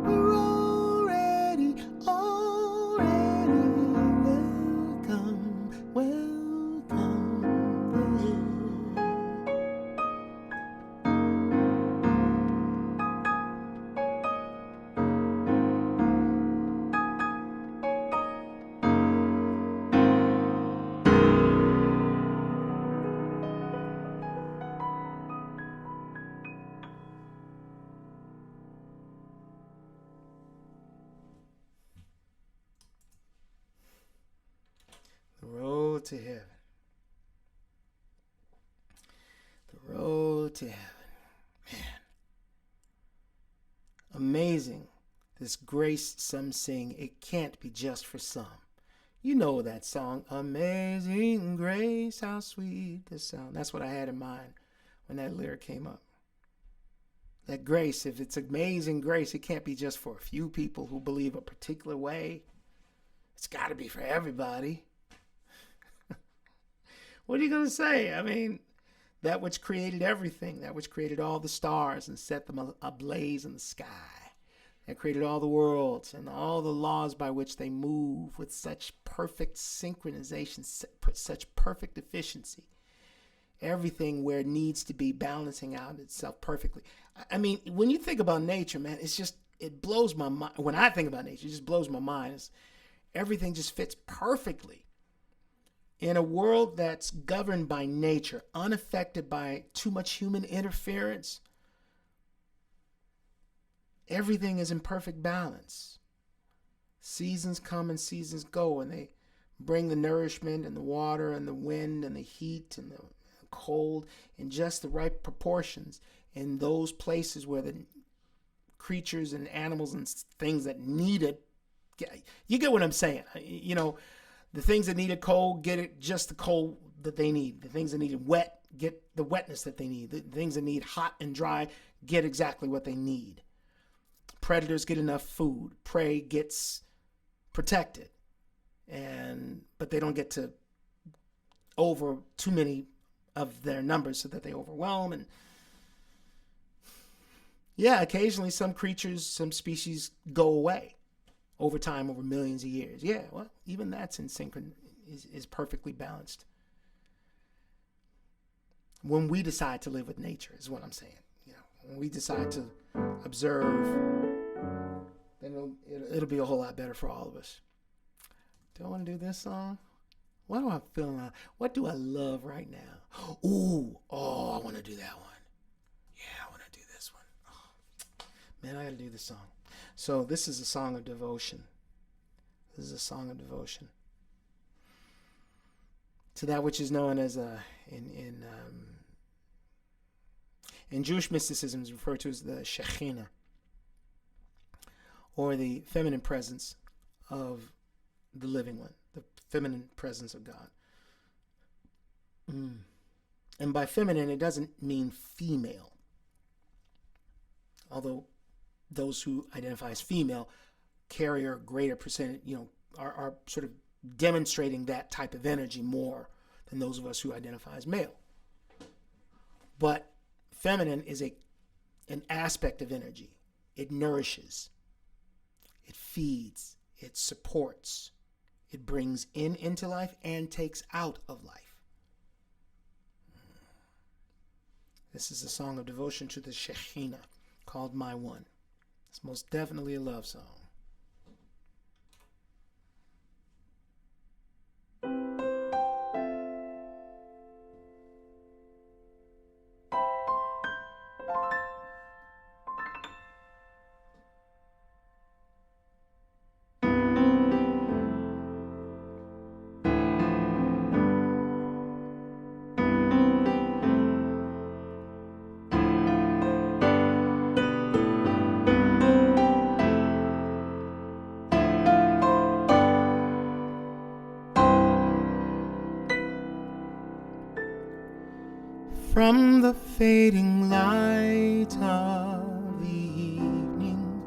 We're already welcome, yeah. The road to heaven. The road to heaven. Man. Amazing. This grace some sing, it can't be just for some. You know that song, Amazing Grace, how sweet the sound. That's what I had in mind when that lyric came up. That grace, if it's amazing grace, it can't be just for a few people who believe a particular way. It's got to be for everybody. What are you going to say? I mean, that which created everything, that which created all the stars and set them ablaze in the sky, that created all the worlds and all the laws by which they move with such perfect synchronization, such perfect efficiency. Everything where it needs to be balancing out itself perfectly. I mean, when you think about nature, man, it blows my mind. When I think about nature, it just blows my mind. Everything just fits perfectly. In a world that's governed by nature, unaffected by too much human interference, everything is in perfect balance. Seasons come and seasons go, and they bring the nourishment and the water and the wind and the heat and the cold in just the right proportions in those places where the creatures and animals and things that need it. You get what I'm saying? You know, the things that needed cold get it just the cold that they need. The things that needed wet get the wetness that they need. The things that need hot and dry get exactly what they need. Predators get enough food. Prey gets protected. But they don't get to over too many of their numbers so that they overwhelm. And yeah, occasionally some creatures, some species go away over time, over millions of years. Yeah, well, even that's in synchron, is perfectly balanced. When we decide to live with nature is what I'm saying. You know, when we decide to observe, then it'll be a whole lot better for all of us. Do I want to do this song? What do I feel now? What do I love right now? Ooh, oh, I want to do that one. Yeah, I want to do this one. Oh, man, I got to do this song. So this is a song of devotion. This is a song of devotion to that which is known as in Jewish mysticism is referred to as the Shekhinah, or the feminine presence of the living one, the feminine presence of God. And by feminine, it doesn't mean female, although those who identify as female carry a greater percentage, are sort of demonstrating that type of energy more than those of us who identify as male. But feminine is an aspect of energy. It nourishes, it feeds, it supports, it brings into life and takes out of life. This is a song of devotion to the Shekhinah called My One. It's most definitely a love song. From the fading light of the evening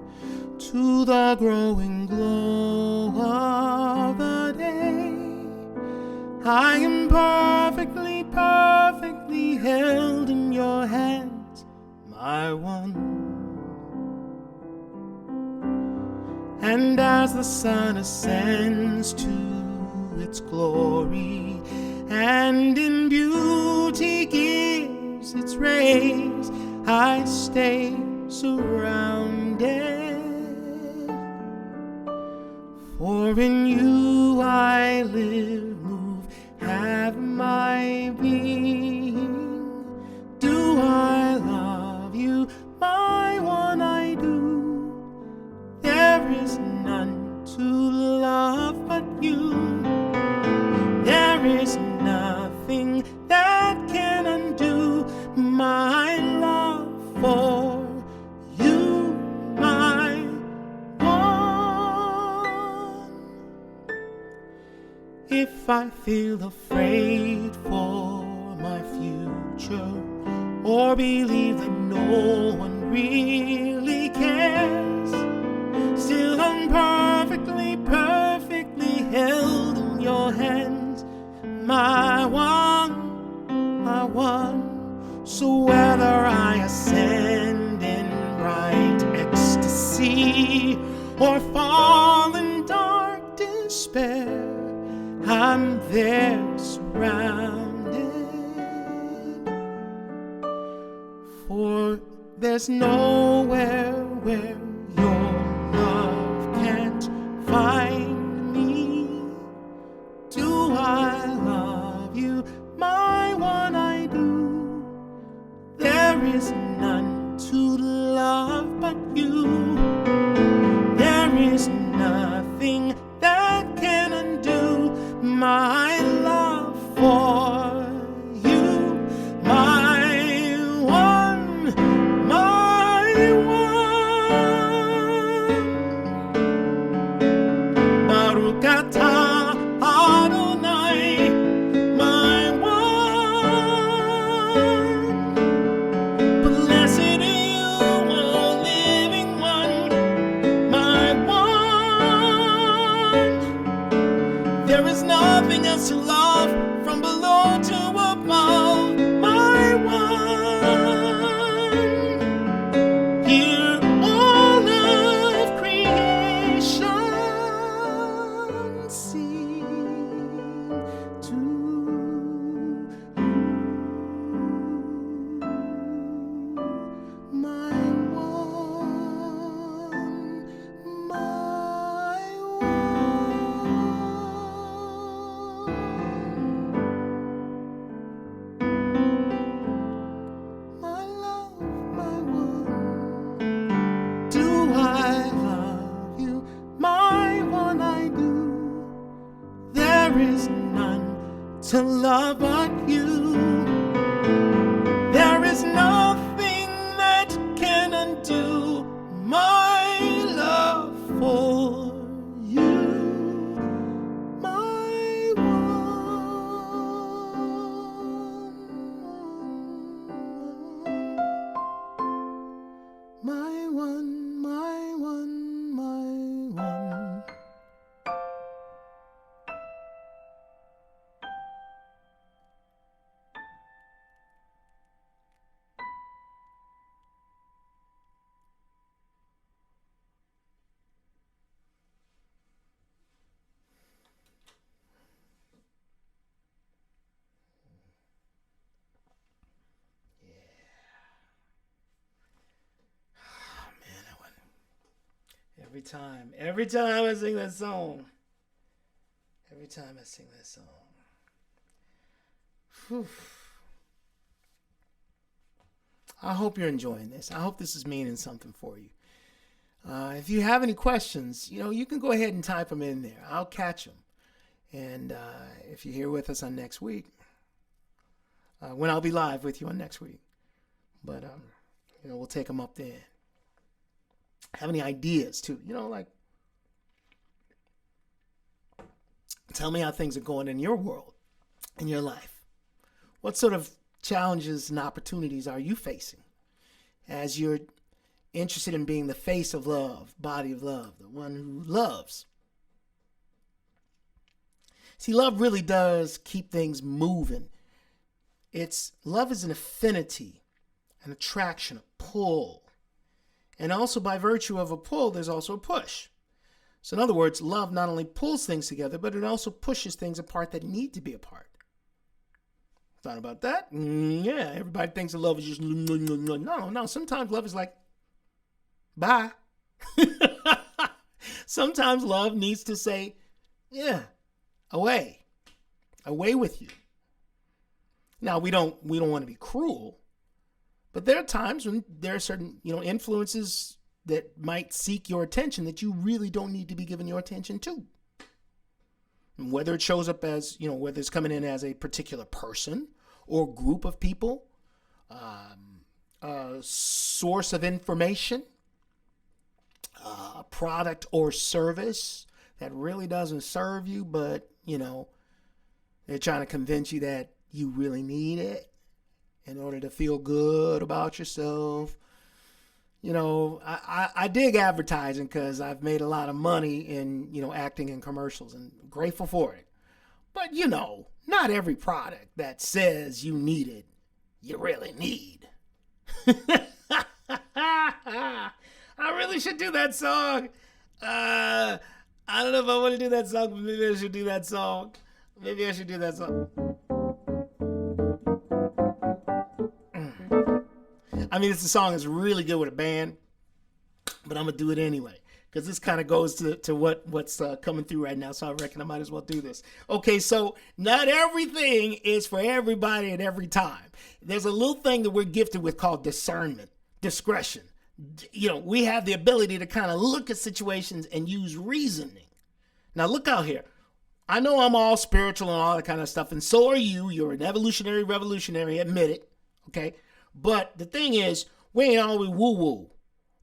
to the growing glow of the day. I am perfectly, perfectly held in your hands, my one. And as the sun ascends to its glory and in beauty gives its rays, I stay surrounded. For in you I live, move, have my being. Do I love you, my one? I do. There is none to love but you. There is nothing that can undo my love for you, my one. If I feel afraid for my future, or believe that no one really cares, still I'm perfectly, perfectly held in your hands, my one, my one. So whether I ascend in bright ecstasy or fall in dark despair, I'm there surrounded. For there's nowhere where your love can't find me. Do I love you, my one? I do. There is none to love but you. There is nothing that can undo my love for you, my one, my one. Baruch atah Adonai, my one. Blessed are you, O living one, my one. There is nothing else to love from below to above, my one. Hear all of creation sing to my one, my my love, my one. Do I love you, my one? I do. There is none to love but you. There is nothing that can undo my love for you, my one, my one, my one, my one. Man, that one. Every time I sing that song, whew. I hope you're enjoying this. I hope this is meaning something for you. If you have any questions, you can go ahead and type them in there. I'll catch them. And if you're here with us on next week, when I'll be live with you on next week, but we'll take them up then. Have any ideas too? Like, tell me how things are going in your world, in your life. What sort of challenges and opportunities are you facing as you're interested in being the face of love, body of love, the one who loves. See, love really does keep things moving. Love is an affinity, an attraction, a pull. And also by virtue of a pull, there's also a push. So in other words, love not only pulls things together, but it also pushes things apart that need to be apart. Thought about that? Yeah, everybody thinks that love is just no. Sometimes love is like, bye. Sometimes love needs to say, yeah, away with you. Now we don't want to be cruel, but there are times when there are certain influences that might seek your attention that you really don't need to be giving your attention to. And whether it shows up as whether it's coming in as a particular person or group of people, a source of information, a product or service that really doesn't serve you, but they're trying to convince you that you really need it in order to feel good about yourself. I dig advertising because I've made a lot of money in acting in commercials, and I'm grateful for it. But not every product that says you need it, you really need. I really should do that song. I don't know if I want to do that song, but maybe I should do that song. I mean, the song is really good with a band, but I'm going to do it anyway because this kind of goes to what's coming through right now, so I reckon I might as well do this. Okay, so not everything is for everybody at every time. There's a little thing that we're gifted with called discernment, discretion. We have the ability to kind of look at situations and use reasoning. Now, look out here. I know I'm all spiritual and all that kind of stuff, and so are you. You're an evolutionary revolutionary, admit it, okay? But the thing is, we ain't always woo-woo.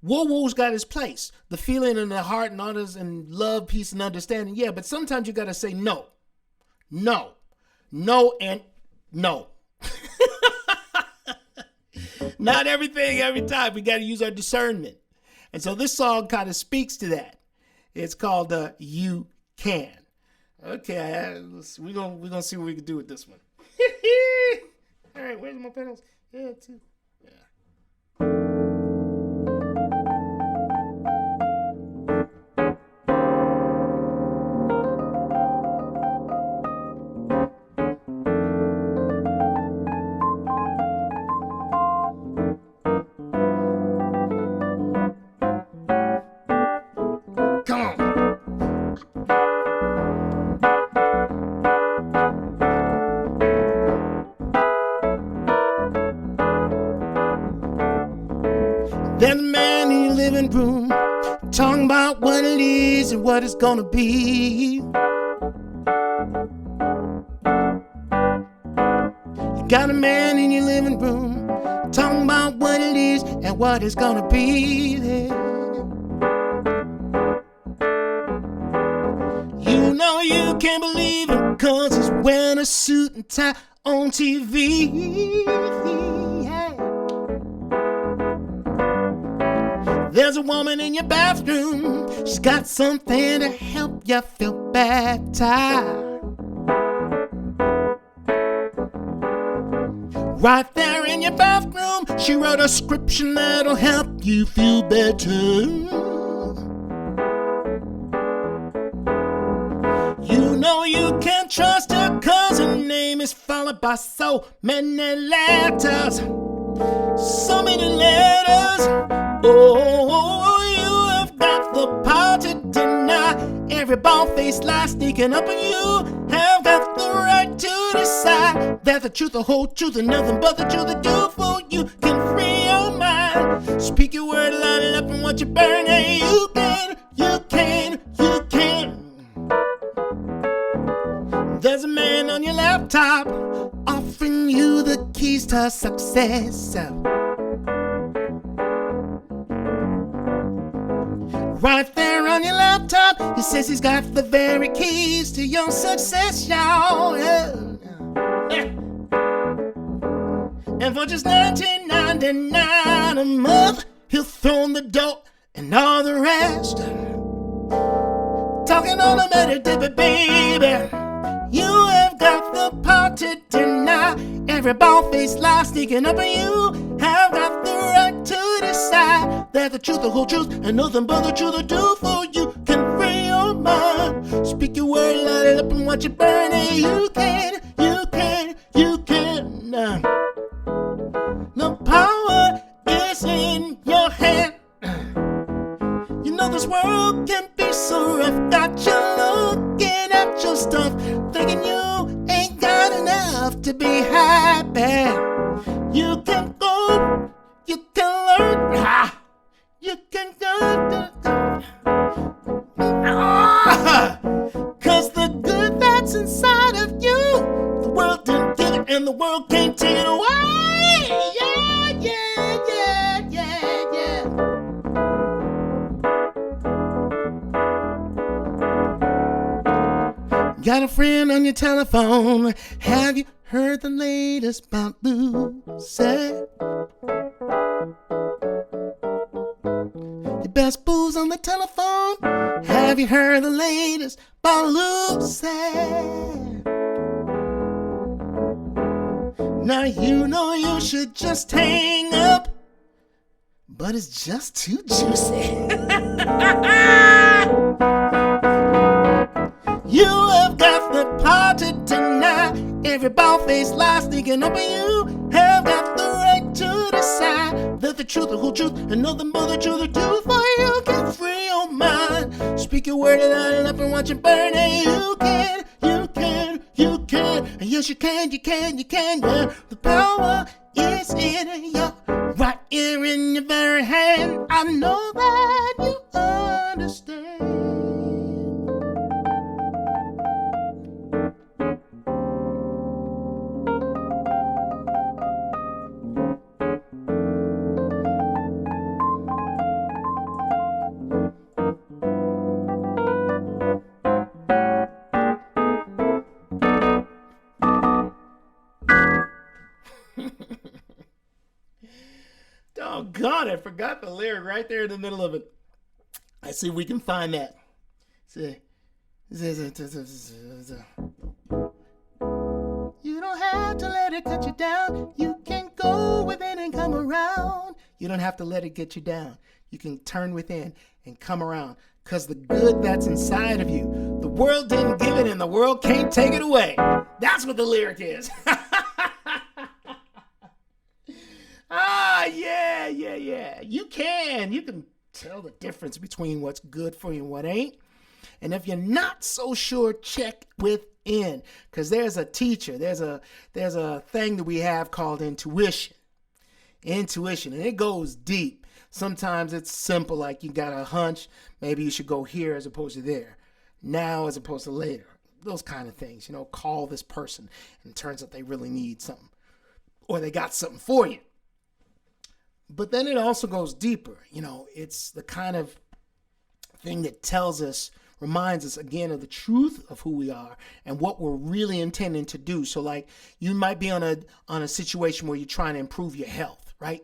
Woo-woo's got its place. The feeling in the heart and others and love, peace, and understanding, yeah, but sometimes you got to say no. No. No and no. Not everything every time. We got to use our discernment. And so this song kind of speaks to that. It's called You Can. Okay, we're gonna see what we can do with this one. All right, where's my pedals? Yeah, two. Yeah. Come on. There's a man in your living room talking about what it is and what it's gonna be. You got a man in your living room talking about what it is and what it's gonna be. You can't believe it 'cause he's wearing a suit and tie on TV. There's a woman in your bathroom. She's got something to help you feel better. Right there in your bathroom, she wrote a prescription that'll help you feel better. You can't trust her 'cause her name is followed by so many letters. So many letters. Oh, you have got the power to deny every bald-faced lie sneaking up on you. Have got the right to decide that the truth, the whole truth, and nothing but the truth to do for you. Can free your mind. Speak your word, line it up and watch it burn. Hey, you can. There's a man on your laptop offering you the keys to success. Right there on your laptop, he says he's got the very keys to your success, y'all. And for just $19.99 a month, he'll throw in the dough and all the rest. Talking on a meditative, baby. You have got the power to deny every bald-faced lie sneaking up on you. Have got the right to decide that the truth, the whole truth, and nothing but the truth will do for you. Can free your mind. Speak your word, light it up, and watch it burn. And you can, you can, you can. The power is in your hand. You know this world can be so rough. Got you looking at your stuff, thinking you ain't got enough to be happy. You can go, you can learn, you can go. Cause the good that's inside of you, the world didn't give it and the world can't take it away. Yeah, yeah, yeah, yeah, yeah. Got a friend on your telephone. Have you heard the latest about Lucy? Your best booze on the telephone. Have you heard the latest about Lucy? Now you know you should just hang up, but it's just too juicy. You have got the power to deny every bald-faced lie sneaking up on you. Have got the right to decide that the truth, the whole truth, and nothing but the truth will do for you. Get free your mind. Speak your word and light it up and watch it burn. And you can, you can, you can. And yes, you can, you can, you can. Yeah, the power is in your right ear, in your very hand. I know that you understand. Doggone, I forgot the lyric right there in the middle of it. I see if we can find that. See. You don't have to let it cut you down. You can go within and come around. You don't have to let it get you down. You can turn within and come around. Because the good that's inside of you, the world didn't give it and the world can't take it away. That's what the lyric is. Yeah. You can tell the difference between what's good for you and what ain't. And if you're not so sure, check within. Because there's a teacher, there's a thing that we have called intuition. Intuition, and it goes deep. Sometimes it's simple, like you got a hunch, maybe you should go here as opposed to there. Now as opposed to later. Those kind of things, call this person, and it turns out they really need something. Or they got something for you. But then it also goes deeper. It's the kind of thing that reminds us again of the truth of who we are and what we're really intending to do. So like you might be on a situation where you're trying to improve your health, right?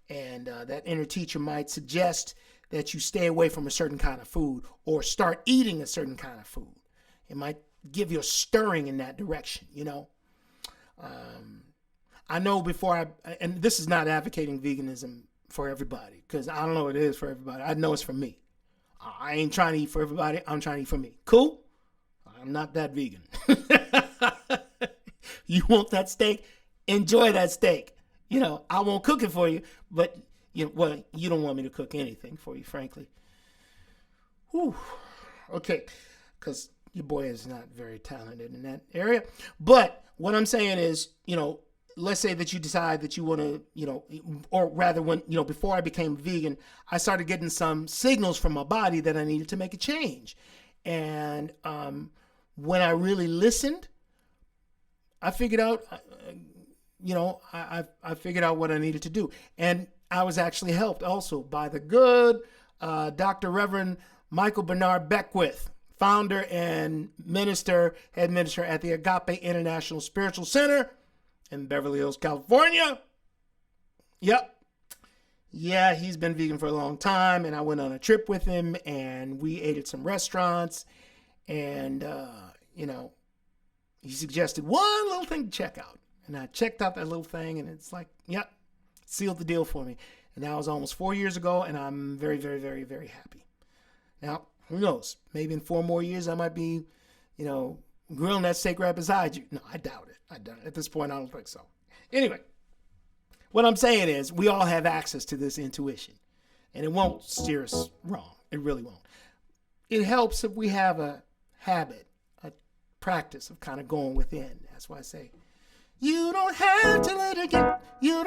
And that inner teacher might suggest that you stay away from a certain kind of food or start eating a certain kind of food. It might give you a stirring in that direction, I know and this is not advocating veganism for everybody, because I don't know what it is for everybody. I know it's for me. I ain't trying to eat for everybody. I'm trying to eat for me. Cool? I'm not that vegan. You want that steak? Enjoy that steak. I won't cook it for you, but you don't want me to cook anything for you, frankly. Whew. Okay, because your boy is not very talented in that area. But what I'm saying is, let's say that you decide that you want to, or rather when, before I became vegan, I started getting some signals from my body that I needed to make a change. And when I really listened, I figured out, I figured out what I needed to do. And I was actually helped also by the good Dr. Reverend Michael Bernard Beckwith, founder and head minister at the Agape International Spiritual Center in Beverly Hills, California. Yep. Yeah, he's been vegan for a long time, and I went on a trip with him, and we ate at some restaurants, and he suggested one little thing to check out, and I checked out that little thing, and it's like, yep, sealed the deal for me. And that was almost 4 years ago, and I'm very, very, very, very happy. Now, who knows? Maybe in 4 more years, I might be, grilling that steak right beside you. No, I doubt it. At this point, I don't think so. Anyway, what I'm saying is we all have access to this intuition, and it won't steer us wrong. It really won't. It helps if we have a habit, a practice of kind of going within. That's why I say, you don't have to let it get you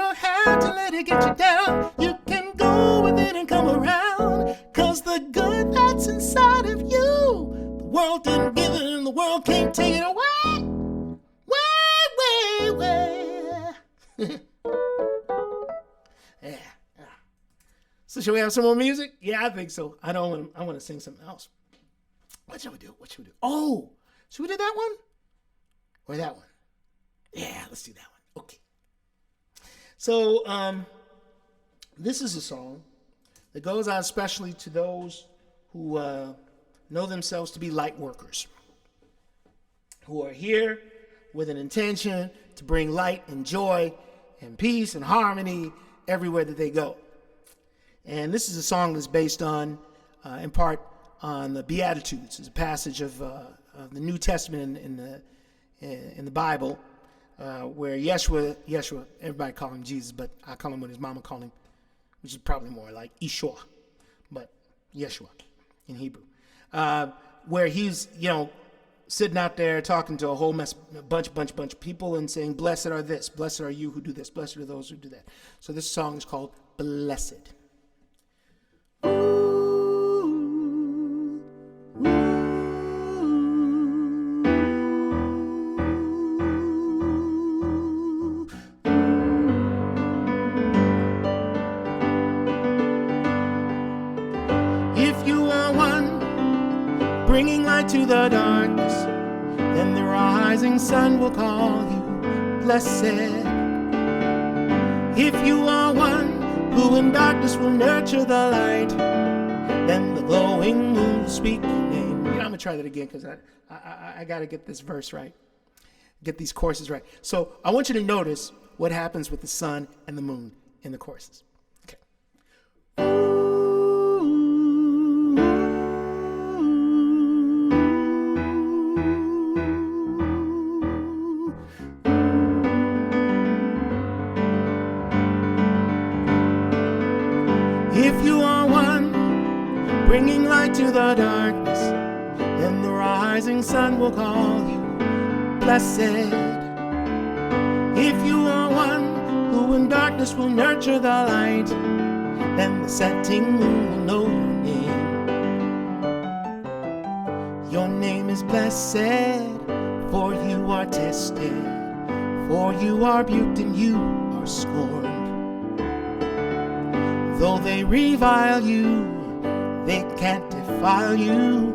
down. You can go with it and come around. 'Cause the good that's inside of you, the world didn't give it and the world can't take it away. Way. Yeah. So shall we have some more music? Yeah, I think so. I want to sing something else. What should we do? Oh, should we do that one? Or that one? Yeah, let's do that one. Okay. So, this is a song that goes out especially to those who know themselves to be light workers, who are here with an intention to bring light and joy and peace and harmony everywhere that they go. And this is a song that's based on, in part, on the Beatitudes. It's a passage of the New Testament in the Bible, where Yeshua, everybody call him Jesus, but I call him what his mama called him, which is probably more like Yeshua, but Yeshua in Hebrew, where he's, sitting out there talking to a whole bunch of people and saying, blessed are this, blessed are you who do this, blessed are those who do that. So this song is called Blessed. Bringing light to the darkness, then the rising sun will call you blessed. If you are one who in darkness will nurture the light, then the glowing moon will speak your name. I'm going to try that again because I got to get this verse right, get these choruses right. So I want you to notice what happens with the sun and the moon in the choruses. Okay. If you are one bringing light to the darkness, then the rising sun will call you blessed. If you are one who in darkness will nurture the light, then the setting moon will know your name. Your name is blessed, for you are tested, for you are rebuked and you are scorned. Though they revile you, they can't defile you,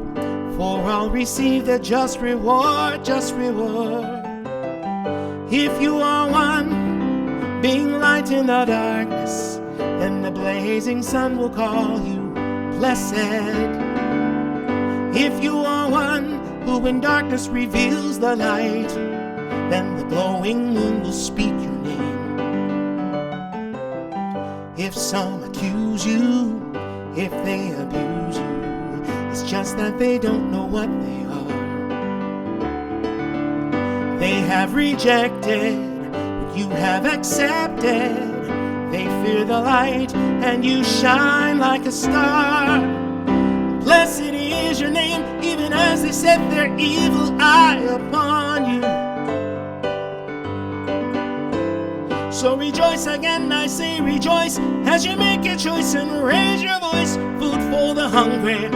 for I'll receive their just reward, just reward. If you are one being light in the darkness, then the blazing sun will call you blessed. If you are one who in darkness reveals the light, then the glowing moon will speak your name. If some accuse you, if they abuse you, it's just that they don't know what they are. They have rejected what you have accepted. They fear the light and you shine like a star. Blessed is your name, even as they set their evil eye upon you. So rejoice again, I say rejoice, as you make your choice and raise your voice. Food for the hungry,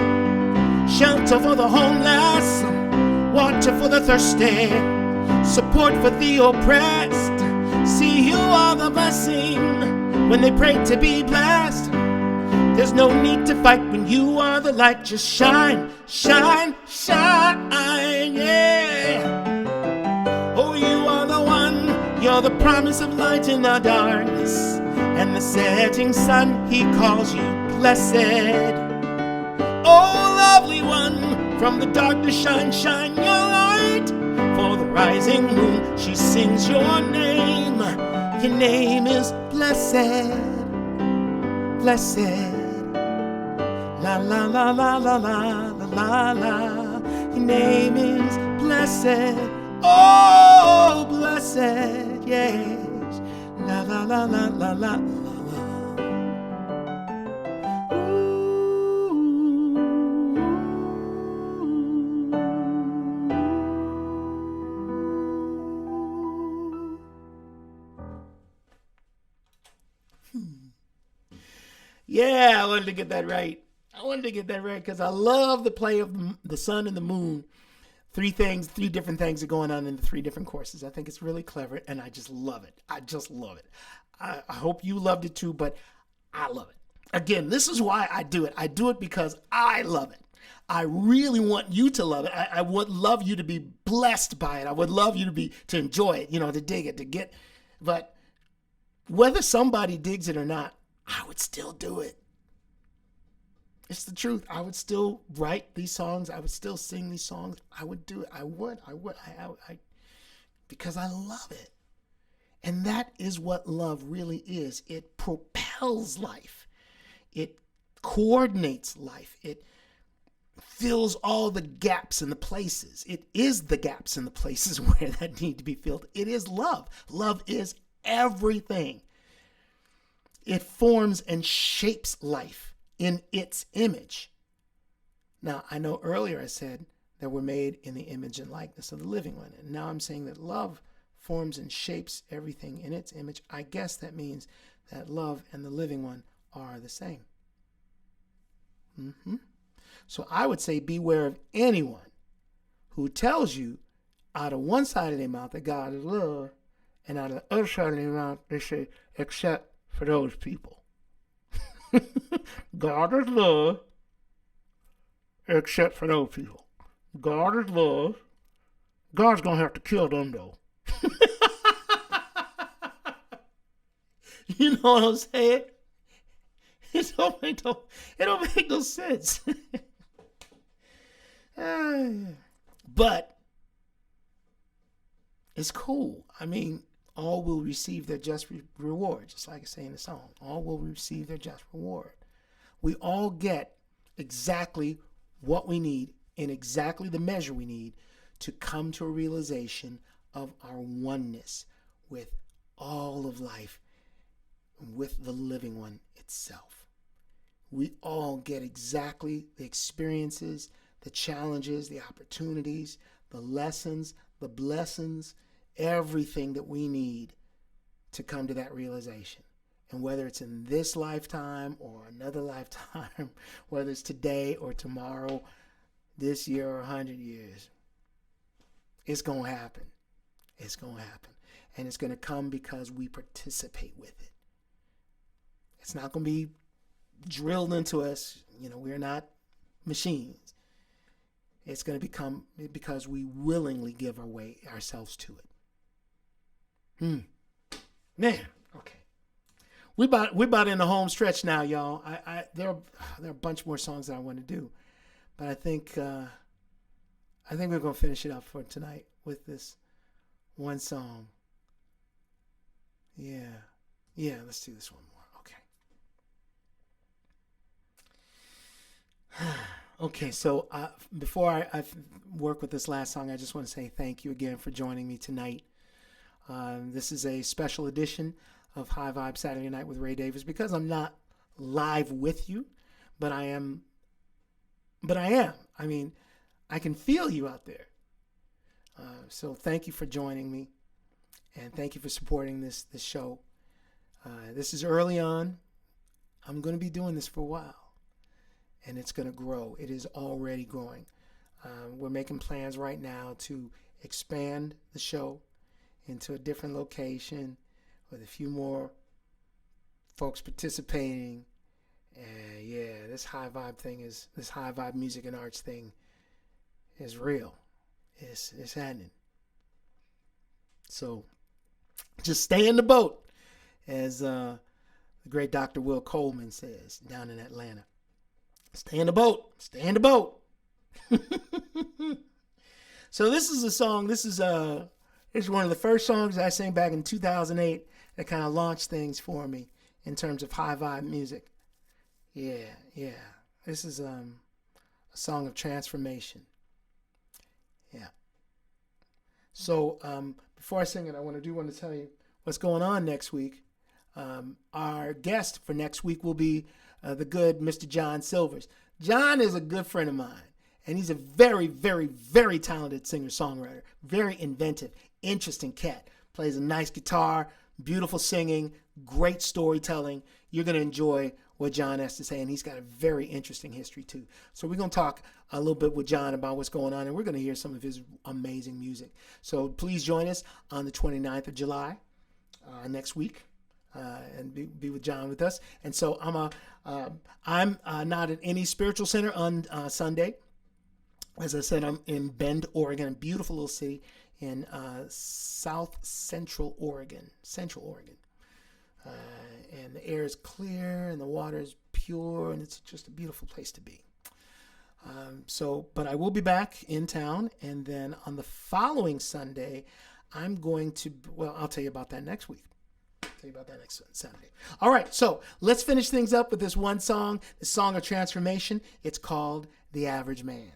shelter for the homeless, water for the thirsty, support for the oppressed. See, you are the blessing when they pray to be blessed. There's no need to fight when you are the light. Just shine, shine, shine, yeah. Oh, you are the one, you're the promise of light in the darkness, and the setting sun, he calls you blessed. Oh, lovely one, from the darkness shine your light. For the rising moon, she sings your name. Your name is blessed, blessed. La la la la la la la la. Your name is blessed. Oh, blessed, yes. La la la la la la la. Yeah, I wanted to get that right. I wanted to get that right because I love the play of the sun and the moon. Three different things are going on in the three different courses. I think it's really clever, and I just love it. I just love it. I hope you loved it too, but I love it. Again, this is why I do it. I do it because I love it. I really want you to love it. I would love you to be blessed by it. I would love you to enjoy it, to dig it, but whether somebody digs it or not, I would still do it. It's the truth. I would still write these songs. I would still sing these songs. I would do it. I would, because I love it. And that is what love really is. It propels life. It coordinates life. It fills all the gaps in the places. It is the gaps in the places where that need to be filled. It is love. Love is everything. It forms and shapes life in its image. Now, I know earlier I said that we're made in the image and likeness of the living one. And now I'm saying that love forms and shapes everything in its image. I guess that means that love and the living one are the same. So I would say beware of anyone who tells you out of one side of their mouth that God is love, and out of the other side of their mouth they say, except for those people. God is love, except for those people. God is love. God's going to have to kill them, though. You know what I'm saying? It don't make no sense. But it's cool. I mean, all will receive their just reward, just like I say in the song. All will receive their just reward. We all get exactly what we need in exactly the measure we need to come to a realization of our oneness with all of life, with the living one itself. We all get exactly the experiences, the challenges, the opportunities, the lessons, the blessings, everything that we need to come to that realization. And whether it's in this lifetime or another lifetime, whether it's today or tomorrow, this year or 100 years, it's going to happen. It's going to happen. And it's going to come because we participate with it. It's not going to be drilled into us. We're not machines. It's going to become because we willingly give ourselves to it. Man, okay. We about in the home stretch now, y'all. There are a bunch more songs that I want to do, but I think we're gonna finish it up for tonight with this one song. Yeah. Let's do this one more. Okay. Okay. So before I work with this last song, I just want to say thank you again for joining me tonight. This is a special edition of High Vibe Saturday Night with Ray Davis because I'm not live with you, but I am. I mean, I can feel you out there. So thank you for joining me, and thank you for supporting this show. This is early on. I'm going to be doing this for a while, and it's going to grow. It is already growing. We're making plans right now to expand the show into a different location with a few more folks participating. And yeah, this high vibe music and arts thing is real. It's happening. So just stay in the boat as the great Dr. Will Coleman says down in Atlanta. Stay in the boat. Stay in the boat. So this is a song. This is one of the first songs I sang back in 2008 that kind of launched things for me in terms of high vibe music. Yeah. This is a song of transformation. Yeah. So before I sing it, I want to tell you what's going on next week. Our guest for next week will be the good Mr. John Silvers. John is a good friend of mine, and he's a very, very, very talented singer-songwriter, very inventive, interesting cat. Plays a nice guitar, beautiful singing, great storytelling. You're going to enjoy what John has to say, and he's got a very interesting history too. So we're going to talk a little bit with John about what's going on, and we're going to hear some of his amazing music. So please join us on the 29th of July next week. And be with John with us. And so I'm not at any spiritual center on Sunday. As I said, I'm in Bend, Oregon, a beautiful little city in South Central Oregon. And the air is clear and the water is pure, and it's just a beautiful place to be. But I will be back in town, and then on the following Sunday, I'm going to. Well, I'll tell you about that next week. Tell you about that next Saturday. All right, so let's finish things up with this one song, the song of transformation. It's called The Average Man.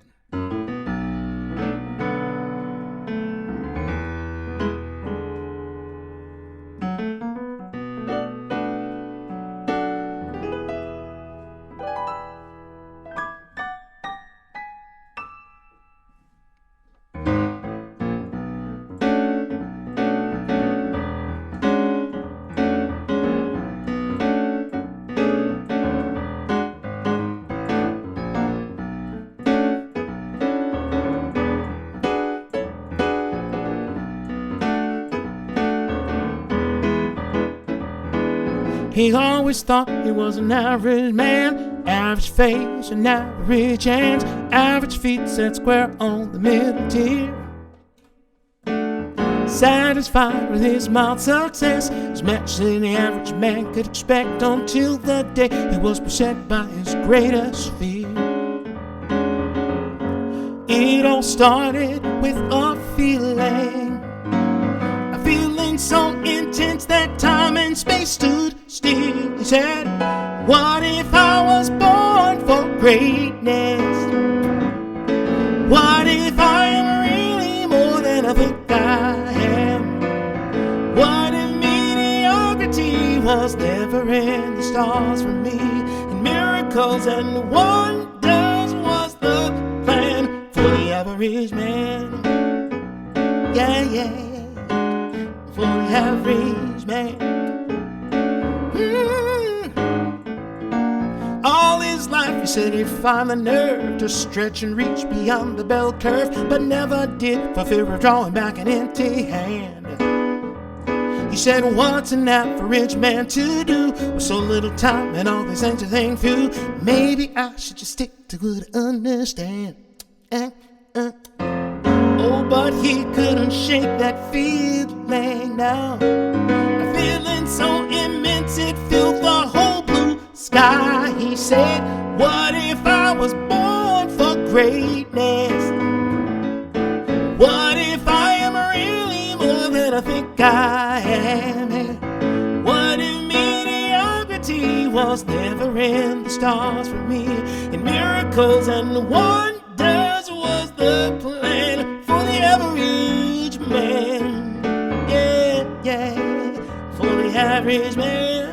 He always thought he was an average man, average face and average hands, average feet set square on the middle tier. Satisfied with his mild success, as much as any average man could expect, until the day he was beset by his greatest fear. It all started with a feeling so intense that time and space stood still. He said, what if I was born for greatness? What if I am really more than I think I am? What if mediocrity was never in the stars for me, and miracles and wonders was the plan for the average man? Yeah. For the average man. All his life he said he'd find the nerve to stretch and reach beyond the bell curve, but never did for fear of drawing back an empty hand. He said, what's an average man to do with so little time and all this interesting few? Maybe I should just stick to what I understand. Oh, but he couldn't shake that feeling now. A feeling so immense it filled the whole blue sky. He said, what if I was born for greatness? What if I am really more than I think I am? What if mediocrity was never in the stars for me, and miracles and wonders was the plan for the average man? Yeah, for the average man.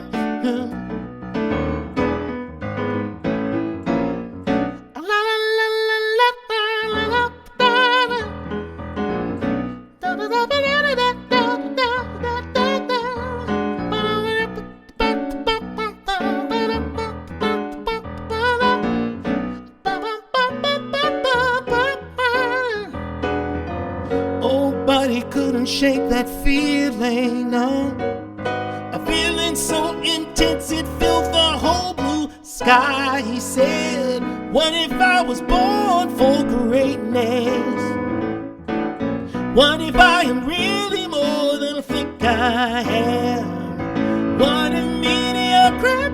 Shake that feeling, no. A feeling so intense it fills the whole blue sky. He said, what if I was born for greatness? What if I am really more than I think I am? What if mediocrity